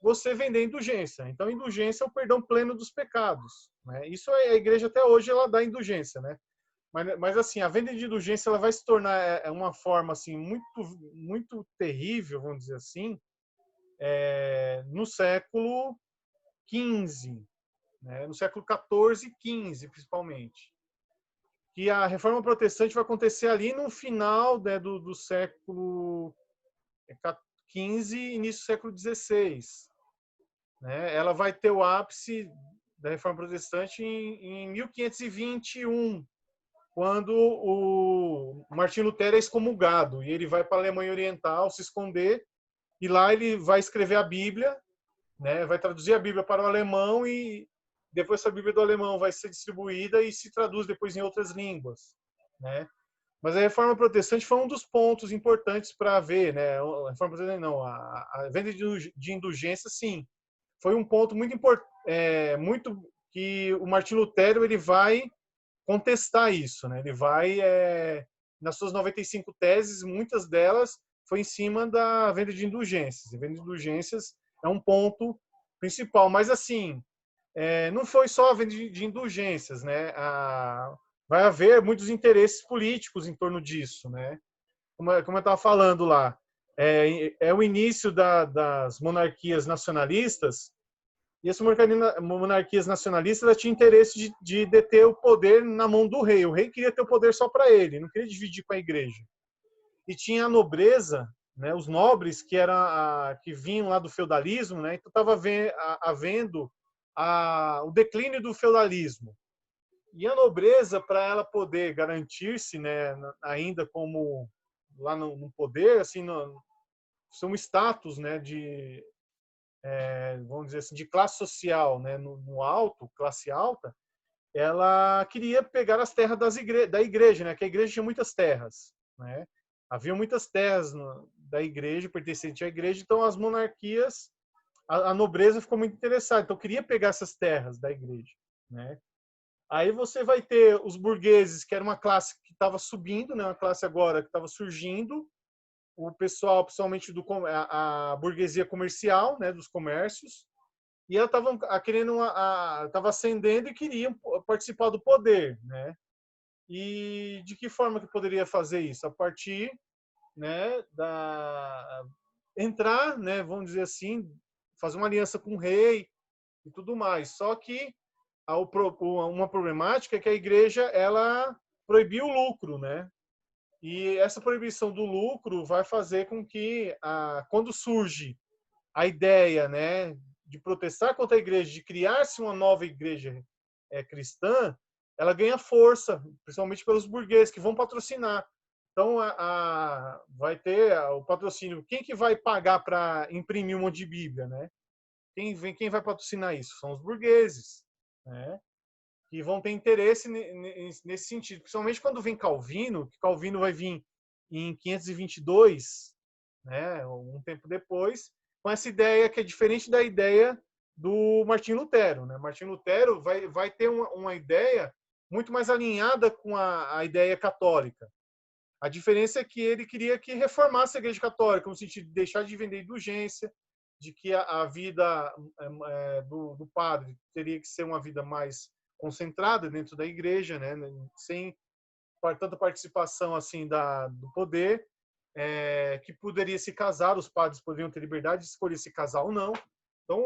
Você vender indulgência. Então, indulgência é o perdão pleno dos pecados, né? Isso a igreja até hoje ela dá indulgência, né? Mas assim, a venda de indulgência ela vai se tornar uma forma assim muito terrível, vamos dizer assim, no século XV, né? No século XIV e XV, principalmente. Que a Reforma Protestante vai acontecer ali no final, né, do século XV e início do século XVI. Né? Ela vai ter o ápice da Reforma Protestante em 1521, quando o Martim Lutero é excomungado e ele vai para a Alemanha Oriental se esconder e lá ele vai escrever a Bíblia, né? Vai traduzir a Bíblia para o alemão e depois essa Bíblia do alemão vai ser distribuída e se traduz depois em outras línguas, né? Mas a Reforma Protestante foi um dos pontos importantes para ver, né? A Reforma Protestante não, a venda de indulgência, sim, foi um ponto muito importante, muito que o Martim Lutero ele vai contestar isso, né? Ele vai nas suas 95 teses, muitas delas foi em cima da venda de indulgências. A venda de indulgências é um ponto principal, mas assim, não foi só a venda de indulgências, né? Vai haver muitos interesses políticos em torno disso, né? Como eu estava falando lá, é o início das monarquias nacionalistas. E essas monarquias nacionalistas tinham interesse de deter o poder na mão do rei. O rei queria ter o poder só para ele, não queria dividir com a igreja. E tinha a nobreza, né, os nobres que vinham lá do feudalismo, né, então estava havendo o declínio do feudalismo. E a nobreza, para ela poder garantir-se, né, ainda como lá no poder, assim, um status, né, vamos dizer assim, de classe social, né, no alto, classe alta, ela queria pegar as terras da igreja, né, que a igreja tinha muitas terras, né, havia muitas terras da igreja, pertencentes à igreja, então as monarquias, a nobreza ficou muito interessada, então queria pegar essas terras da igreja, né. Aí você vai ter os burgueses, que era uma classe que estava subindo, né, uma classe agora que estava surgindo, o pessoal, principalmente a burguesia comercial, né, dos comércios, e ela estava ascendendo e queria participar do poder, né? E de que forma que poderia fazer isso? A partir, né, entrar, né, vamos dizer assim, fazer uma aliança com o rei e tudo mais. Só que uma problemática é que a igreja ela proibiu o lucro, né? E essa proibição do lucro vai fazer com que, quando surge a ideia, né, de protestar contra a igreja, de criar-se uma nova igreja cristã, ela ganha força, principalmente pelos burgueses que vão patrocinar. Então, vai ter o patrocínio. Quem que vai pagar para imprimir um monte de Bíblia, né? Quem vai patrocinar isso? São os burgueses, né? Que vão ter interesse nesse sentido. Principalmente quando vem Calvino, que Calvino vai vir em 522, né? Um tempo depois, com essa ideia que é diferente da ideia do Martim Lutero, né? Martim Lutero vai ter uma ideia muito mais alinhada com a ideia católica. A diferença é que ele queria que reformasse a Igreja Católica, no sentido de deixar de vender indulgência, de que a vida do padre teria que ser uma vida mais concentrada dentro da Igreja, né? Sem tanta participação assim do poder, que poderia se casar, os padres poderiam ter liberdade de escolher se casar ou não. Então,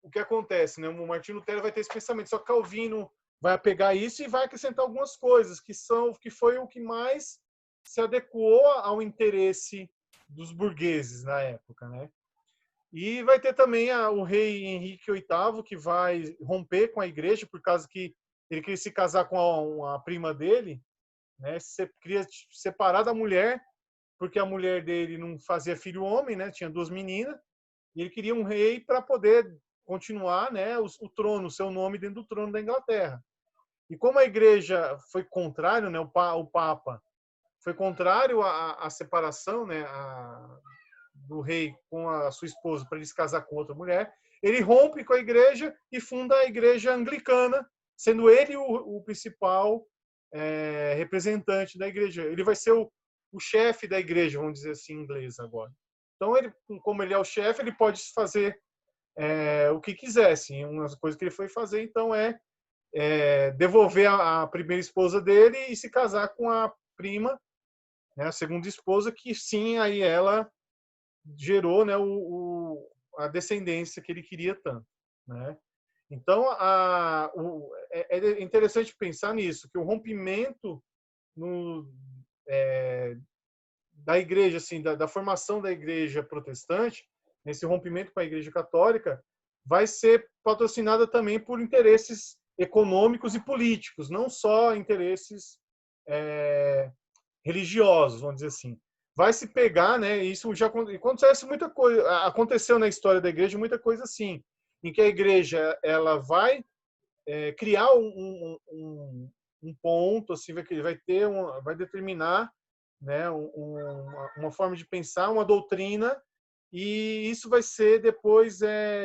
o que acontece, né? O Martim Lutero vai ter esse pensamento, só que Calvino vai pegar isso e vai acrescentar algumas coisas que foi o que mais se adequou ao interesse dos burgueses na época, né? E vai ter também o rei Henrique VIII, que vai romper com a igreja por causa que ele queria se casar com a prima dele, né? Queria separar da mulher, porque a mulher dele não fazia filho homem, né? Tinha 2 meninas, e ele queria um rei para poder continuar, né, o trono, o seu nome dentro do trono da Inglaterra. E como a igreja foi contrário, né, o Papa foi contrário à separação, né, do rei com a sua esposa para ele se casar com outra mulher, ele rompe com a igreja e funda a igreja anglicana, sendo ele o principal representante da igreja. Ele vai ser o chefe da igreja, vamos dizer assim em inglês agora. Então, como ele é o chefe, ele pode fazer o que quisesse. Uma das coisas que ele foi fazer, então, devolver a primeira esposa dele e se casar com a prima, né, a segunda esposa, que sim, aí ela gerou, né, a descendência que ele queria tanto, né? Então, é interessante pensar nisso, que o rompimento da igreja, assim, da formação da igreja protestante, nesse rompimento com a igreja católica, vai ser patrocinada também por interesses econômicos e políticos, não só interesses religiosos, vamos dizer assim. Vai se pegar, né? Isso já acontece muita coisa, aconteceu na história da igreja muita coisa assim, em que a igreja ela vai criar um ponto, assim, vai determinar, né, uma forma de pensar, uma doutrina, e isso vai ser depois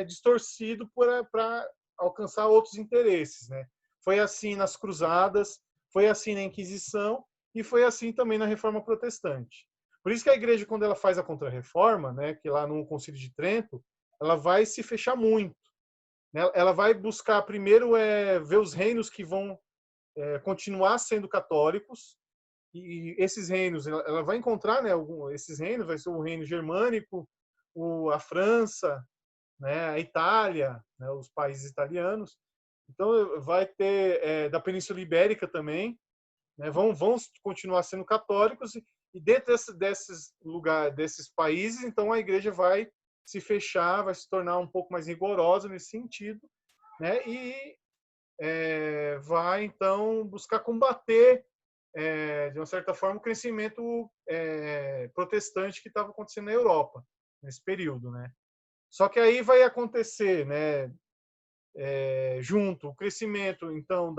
distorcido para alcançar outros interesses, né? Foi assim nas Cruzadas, foi assim na Inquisição e foi assim também na Reforma Protestante. Por isso que a igreja, quando ela faz a Contra-Reforma, né, que lá no Concílio de Trento, ela vai se fechar muito, né? Ela vai buscar primeiro ver os reinos que vão continuar sendo católicos, e esses reinos, ela vai encontrar, né, esses reinos, vai ser o reino germânico, a França, né, a Itália, né, os países italianos. Então, vai ter da Península Ibérica também, né, vão continuar sendo católicos, e dentro desses lugares, desses países, então a igreja vai se fechar, vai se tornar um pouco mais rigorosa nesse sentido, né, e vai, então, buscar combater de uma certa forma, o crescimento protestante que estava acontecendo na Europa nesse período, né? Só que aí vai acontecer, né, junto o crescimento, então,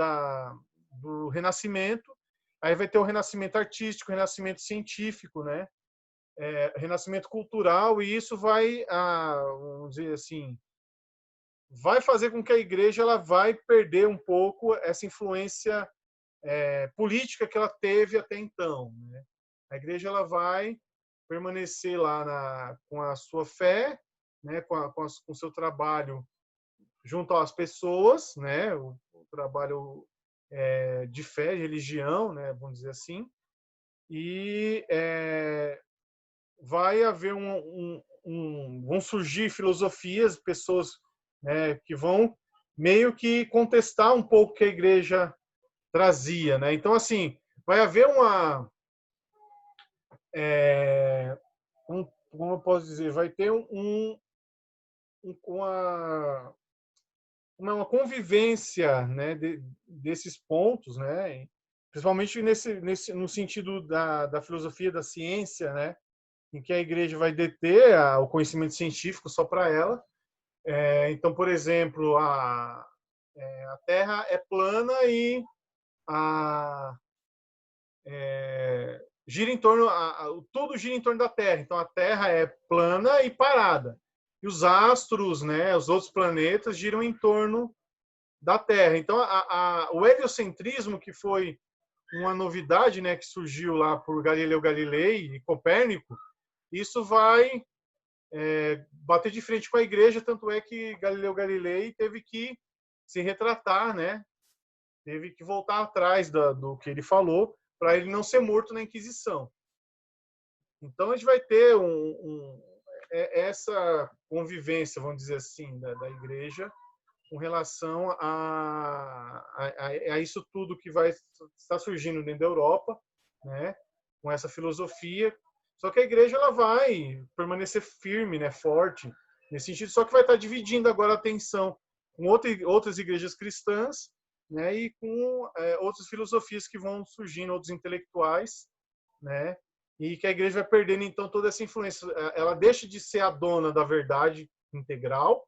do Renascimento, aí vai ter o Renascimento artístico, o Renascimento científico, né? Renascimento cultural, e isso vai, vamos dizer assim, vai fazer com que a igreja ela vai perder um pouco essa influência política que ela teve até então, né? A igreja ela vai permanecer lá com a sua fé, né? Com o seu trabalho junto às pessoas, né? O trabalho de fé, de religião, né? Vamos dizer assim, e vai haver vão surgir filosofias, pessoas, né, que vão meio que contestar um pouco o que a igreja trazia, né? Então, assim, vai haver como eu posso dizer, vai ter uma convivência, né, desses pontos, né, principalmente no sentido da filosofia da ciência, né, em que a igreja vai deter o conhecimento científico só para ela. Então, por exemplo, a Terra é plana e gira em torno, tudo gira em torno da Terra. Então, a Terra é plana e parada. E os astros, né, os outros planetas, giram em torno da Terra. Então, o heliocentrismo, que foi uma novidade, né, que surgiu lá por Galileu Galilei e Copérnico, isso vai bater de frente com a igreja, tanto é que Galileu Galilei teve que se retratar, né? Teve que voltar atrás do que ele falou, para ele não ser morto na Inquisição. Então, a gente vai ter essa convivência, vamos dizer assim, da igreja com relação a isso tudo que vai estar surgindo dentro da Europa, né? Com essa filosofia. Só que a igreja ela vai permanecer firme, né? Forte, nesse sentido, só que vai estar dividindo agora a atenção com outras igrejas cristãs, né? E com outras filosofias que vão surgindo, outros intelectuais, né? E que a igreja vai perdendo, então, toda essa influência. Ela deixa de ser a dona da verdade integral,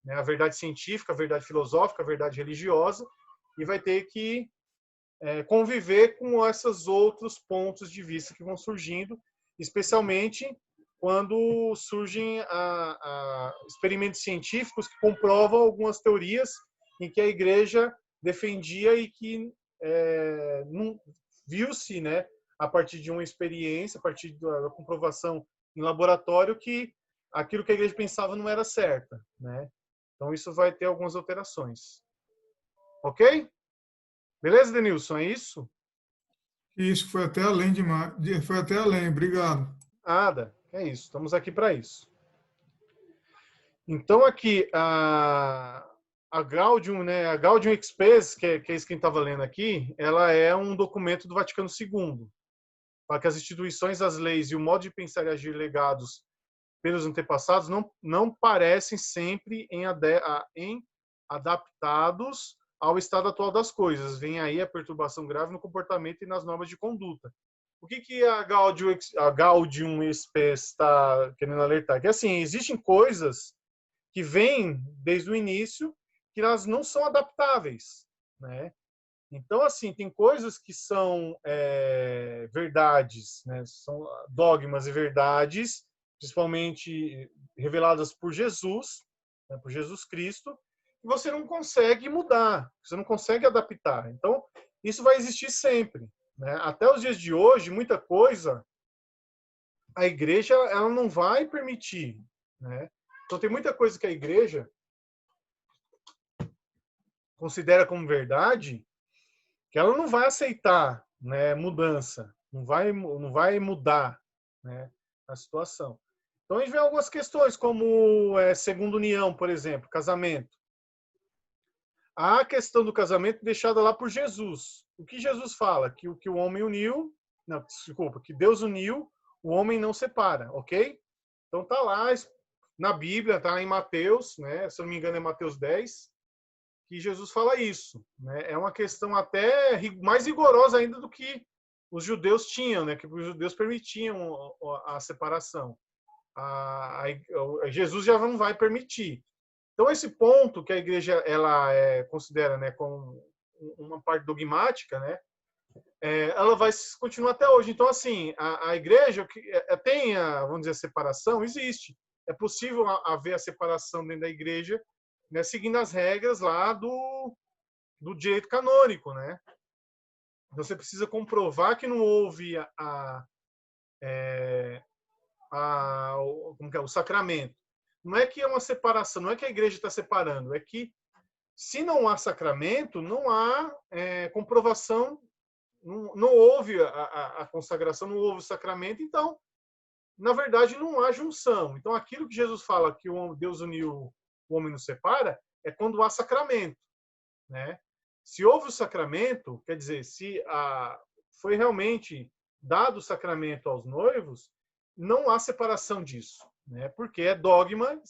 né? A verdade científica, a verdade filosófica, a verdade religiosa, e vai ter que conviver com esses outros pontos de vista que vão surgindo, especialmente quando surgem experimentos científicos que comprovam algumas teorias em que a igreja defendia e que não viu-se, né, a partir de uma experiência, a partir da comprovação em laboratório, que aquilo que a igreja pensava não era certa, né? Então isso vai ter algumas alterações. Ok? Beleza, Denilson? É isso? Isso foi até além foi até além, obrigado. Nada. É isso. Estamos aqui para isso. Então aqui a Gaudium, né? A Gaudium Expes, que é isso que a gente estava lendo aqui, ela é um documento do Vaticano II, para que as instituições, as leis e o modo de pensar e agir legados pelos antepassados não parecem sempre em adaptados ao estado atual das coisas. Vem aí a perturbação grave no comportamento e nas normas de conduta. O que a Gaudium Expes está querendo alertar? Que assim, existem coisas que vêm desde o início que elas não são adaptáveis, né? Então, assim, tem coisas que são verdades, né? São dogmas e verdades, principalmente reveladas por Jesus, né? Por Jesus Cristo, que você não consegue mudar, você não consegue adaptar. Então, isso vai existir sempre, né? Até os dias de hoje, muita coisa a igreja ela não vai permitir, né? Então, tem muita coisa que a igreja considera como verdade que ela não vai aceitar, né, mudança, não vai mudar, né, a situação. Então a gente vê algumas questões como segunda união, por exemplo, casamento. A questão do casamento deixada lá por Jesus. O que Jesus fala? Que o que o homem uniu, não, desculpa, que Deus uniu, o homem não separa, ok? Então tá lá na Bíblia, tá em Mateus, né? Se eu não me engano é Mateus 10, que Jesus fala isso, né? É uma questão até mais rigorosa ainda do que os judeus tinham, né? Que os judeus permitiam a separação. Jesus já não vai permitir. Então esse ponto que a igreja ela considera, né, como uma parte dogmática, né? Ela vai continuar até hoje. Então assim, a igreja tem vamos dizer, a separação, existe. É possível haver a separação dentro da igreja, né, seguindo as regras lá do direito canônico, né? Você precisa comprovar que não houve o sacramento. Não é que é uma separação, não é que a igreja está separando, é que se não há sacramento, não há comprovação, não houve a consagração, não houve o sacramento, então, na verdade, não há junção. Então, aquilo que Jesus fala que Deus uniu, o homem não separa, é quando há sacramento, né? Se houve o sacramento, quer dizer, se foi realmente dado o sacramento aos noivos, não há separação disso, né? Porque é dogma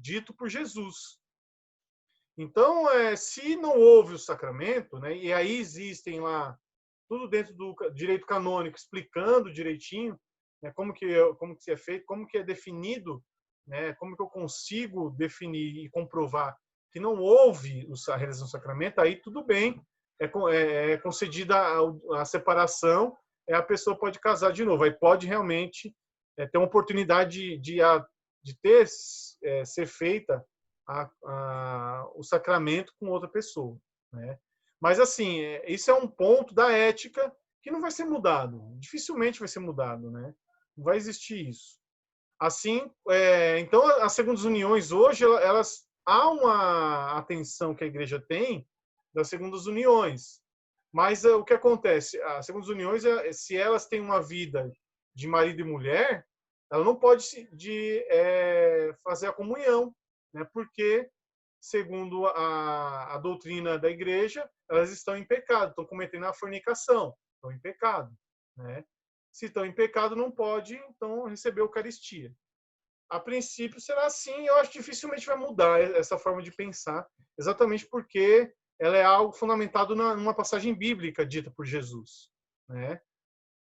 dito por Jesus. Então, se não houve o sacramento, né, e aí existem lá, tudo dentro do direito canônico, explicando direitinho, né, como que é feito, como que é definido, né, como que eu consigo definir e comprovar que não houve a realização do sacramento, aí tudo bem, é concedida a separação, a pessoa pode casar de novo, aí pode realmente ter uma oportunidade de ser feita o sacramento com outra pessoa, né? Mas, assim, isso é um ponto da ética que não vai ser mudado. Dificilmente vai ser mudado, né? Não vai existir isso. Assim, então, as segundas uniões hoje, há uma atenção que a igreja tem das segundas uniões. Mas o que acontece? As segundas uniões, se elas têm uma vida de marido e mulher, ela não pode fazer a comunhão, né? Porque, segundo a doutrina da igreja, elas estão em pecado, estão cometendo a fornicação, estão em pecado, né? Se estão em pecado, não pode, então, receber a Eucaristia. A princípio será assim, eu acho que dificilmente vai mudar essa forma de pensar, exatamente porque ela é algo fundamentado numa passagem bíblica dita por Jesus, né?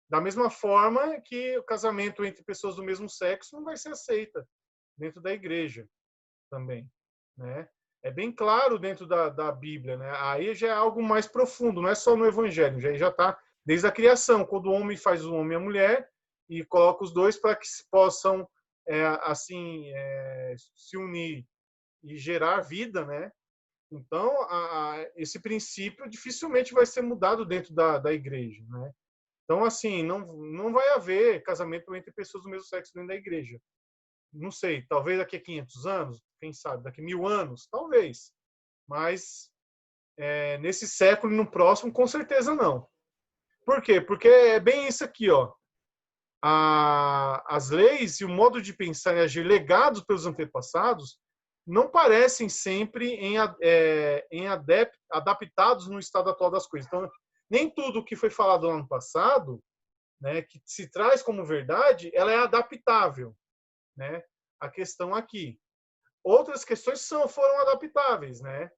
Da mesma forma que o casamento entre pessoas do mesmo sexo não vai ser aceita dentro da igreja também, né? É bem claro dentro da Bíblia, né? Aí já é algo mais profundo, não é só no Evangelho, já está desde a criação, quando o homem faz o homem e a mulher e coloca os dois para que possam se unir e gerar vida, né? Então, esse princípio dificilmente vai ser mudado dentro da igreja, né? Então, assim, não vai haver casamento entre pessoas do mesmo sexo dentro da igreja. Não sei, talvez daqui a 500 anos, quem sabe, daqui a 1000 anos, talvez. Mas nesse século e no próximo, com certeza não. Por quê? Porque é bem isso aqui, ó. As leis e o modo de pensar e agir legados pelos antepassados não parecem sempre adaptados no estado atual das coisas. Então, nem tudo que foi falado lá no passado, né, que se traz como verdade, ela é adaptável, né? A questão aqui. Outras questões foram adaptáveis, né?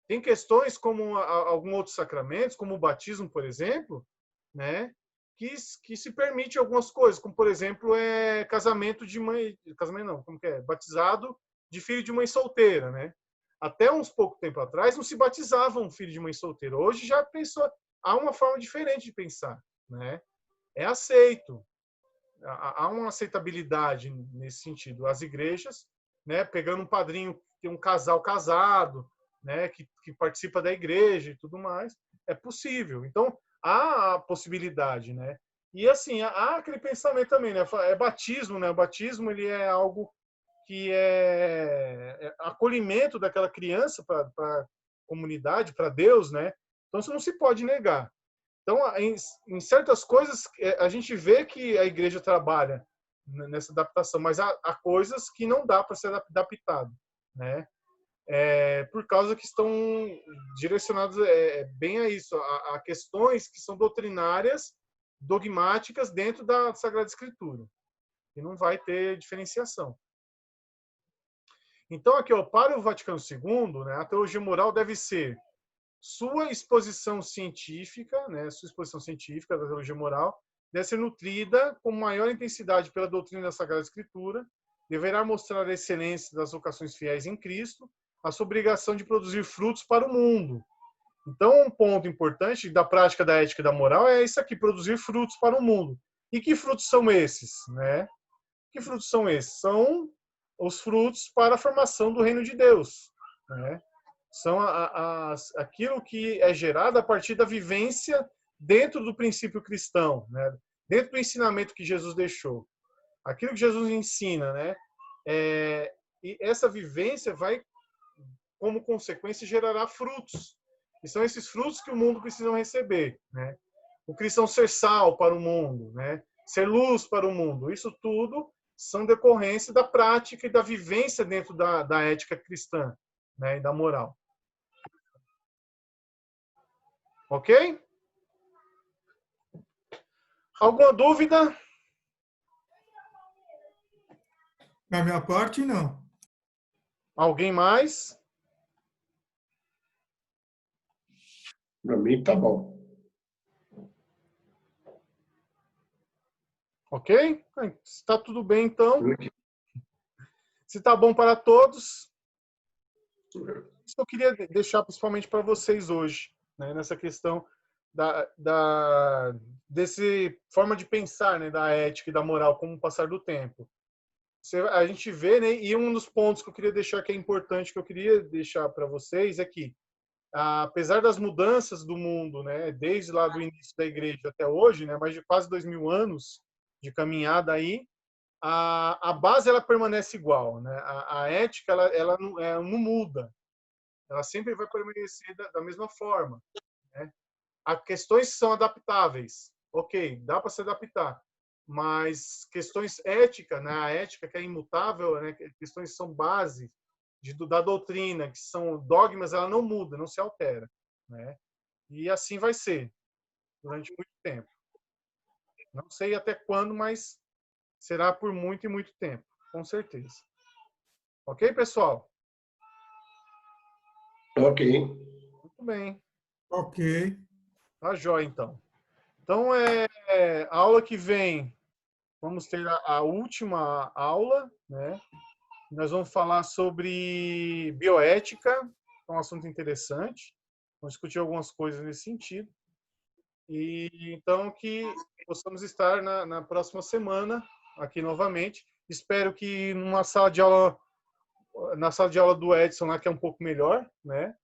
Tem questões como alguns outros sacramentos, como o batismo, por exemplo, né? Que se permite algumas coisas, como, por exemplo, casamento de mãe... Casamento não, como que é? Batizado de filho de mãe solteira, né? Até uns pouco tempo atrás não se batizava um filho de mãe solteira. Hoje já pensou... Há uma forma diferente de pensar, né? É aceito. Há uma aceitabilidade nesse sentido. As igrejas, né, pegando um padrinho, tem um casal casado, né, que participa da igreja e tudo mais, é possível. Então, há a possibilidade, né? E assim, há aquele pensamento também, né? É batismo, né? O batismo, ele é algo que é acolhimento daquela criança para a comunidade, para Deus, né? Então, isso não se pode negar. Então, em certas coisas, a gente vê que a igreja trabalha nessa adaptação, mas há coisas que não dá para ser adaptado, né? Por causa que estão direcionados bem a isso, a questões que são doutrinárias, dogmáticas dentro da Sagrada Escritura. E não vai ter diferenciação. Então, aqui, ó, para o Vaticano II, né, a teologia moral deve ser sua exposição científica, né, sua exposição científica da teologia moral, deve ser nutrida com maior intensidade pela doutrina da Sagrada Escritura, deverá mostrar a excelência das vocações fiéis em Cristo, a sua obrigação de produzir frutos para o mundo. Então, um ponto importante da prática da ética e da moral é isso aqui, produzir frutos para o mundo. E que frutos são esses, né? Que frutos são esses? São os frutos para a formação do reino de Deus, né? São aquilo que é gerado a partir da vivência dentro do princípio cristão, né? Dentro do ensinamento que Jesus deixou. Aquilo que Jesus ensina, né? E essa vivência vai, como consequência, gerará frutos. E são esses frutos que o mundo precisa receber, né? O cristão ser sal para o mundo, né? Ser luz para o mundo. Isso tudo são decorrência da prática e da vivência dentro da ética cristã, né? E da moral. Ok? Alguma dúvida? Da minha parte, não. Alguém mais? Para mim tá bom. Ok? Se está tudo bem, então. Se está bom para todos. Isso que eu queria deixar principalmente para vocês hoje, né? Nessa questão desse forma de pensar, né? Da ética e da moral com o passar do tempo. A gente vê, né? E um dos pontos que eu queria deixar que é importante, que eu queria deixar para vocês é que, apesar das mudanças do mundo, né? Desde lá do início da igreja até hoje, né? Mais de quase 2000 anos de caminhada aí, a base ela permanece igual, né? A ética ela não muda, ela sempre vai permanecer da mesma forma, né? Há questões que são adaptáveis, ok, dá para se adaptar, mas questões éticas, né? A ética que é imutável, né? Questões que são base da doutrina, que são dogmas, ela não muda, não se altera, né? E assim vai ser durante muito tempo. Não sei até quando, mas será por muito e muito tempo, com certeza. Ok, pessoal? Ok. Muito bem. Ok. Tá jóia, então. Então, a aula que vem, vamos ter a última aula, né? Nós vamos falar sobre bioética, é um assunto interessante. Vamos discutir algumas coisas nesse sentido. E então que possamos estar na próxima semana aqui novamente. Espero que na sala de aula do Edson lá, que é um pouco melhor, né?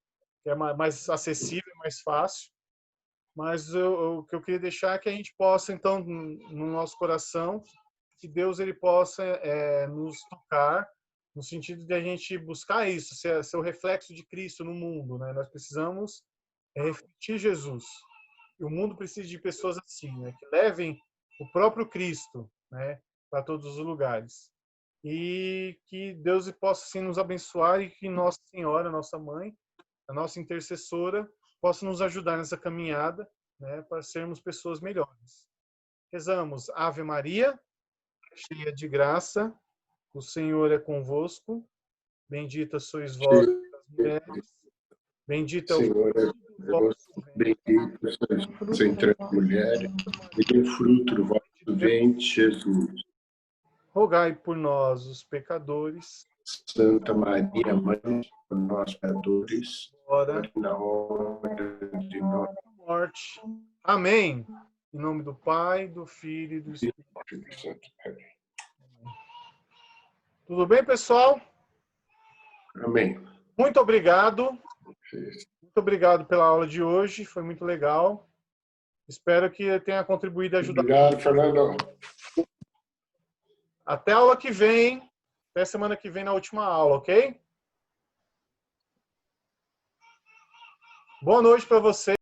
Que é mais acessível, mais fácil. Mas o que eu queria deixar é que a gente possa, então, no nosso coração, que Deus ele possa nos tocar, no sentido de a gente buscar isso, ser o reflexo de Cristo no mundo, né? Nós precisamos refletir Jesus. E o mundo precisa de pessoas assim, né? Que levem o próprio Cristo, né? Para todos os lugares. E que Deus possa assim, nos abençoar e que Nossa Senhora, nossa mãe, a nossa intercessora, possa nos ajudar nessa caminhada, né, para sermos pessoas melhores. Rezamos Ave Maria, cheia de graça, o Senhor é convosco, bendita sois vós das mulheres, bendito é o Senhor, fruto do vosso ventre, bendito sois entre as mulheres, e o fruto do vosso ventre, Jesus. rogai por nós, os pecadores, Santa Maria, Mãe de nós pecadores, agora e na hora de nossa morte. Amém. Em nome do Pai, do Filho e do Espírito Santo. morte. Tudo bem, pessoal? Amém. Muito obrigado. Muito obrigado pela aula de hoje. Foi muito legal. Espero que tenha contribuído e ajudado. Obrigado, Fernando. Até a aula que vem. Até semana que vem na última aula, ok? Boa noite para você.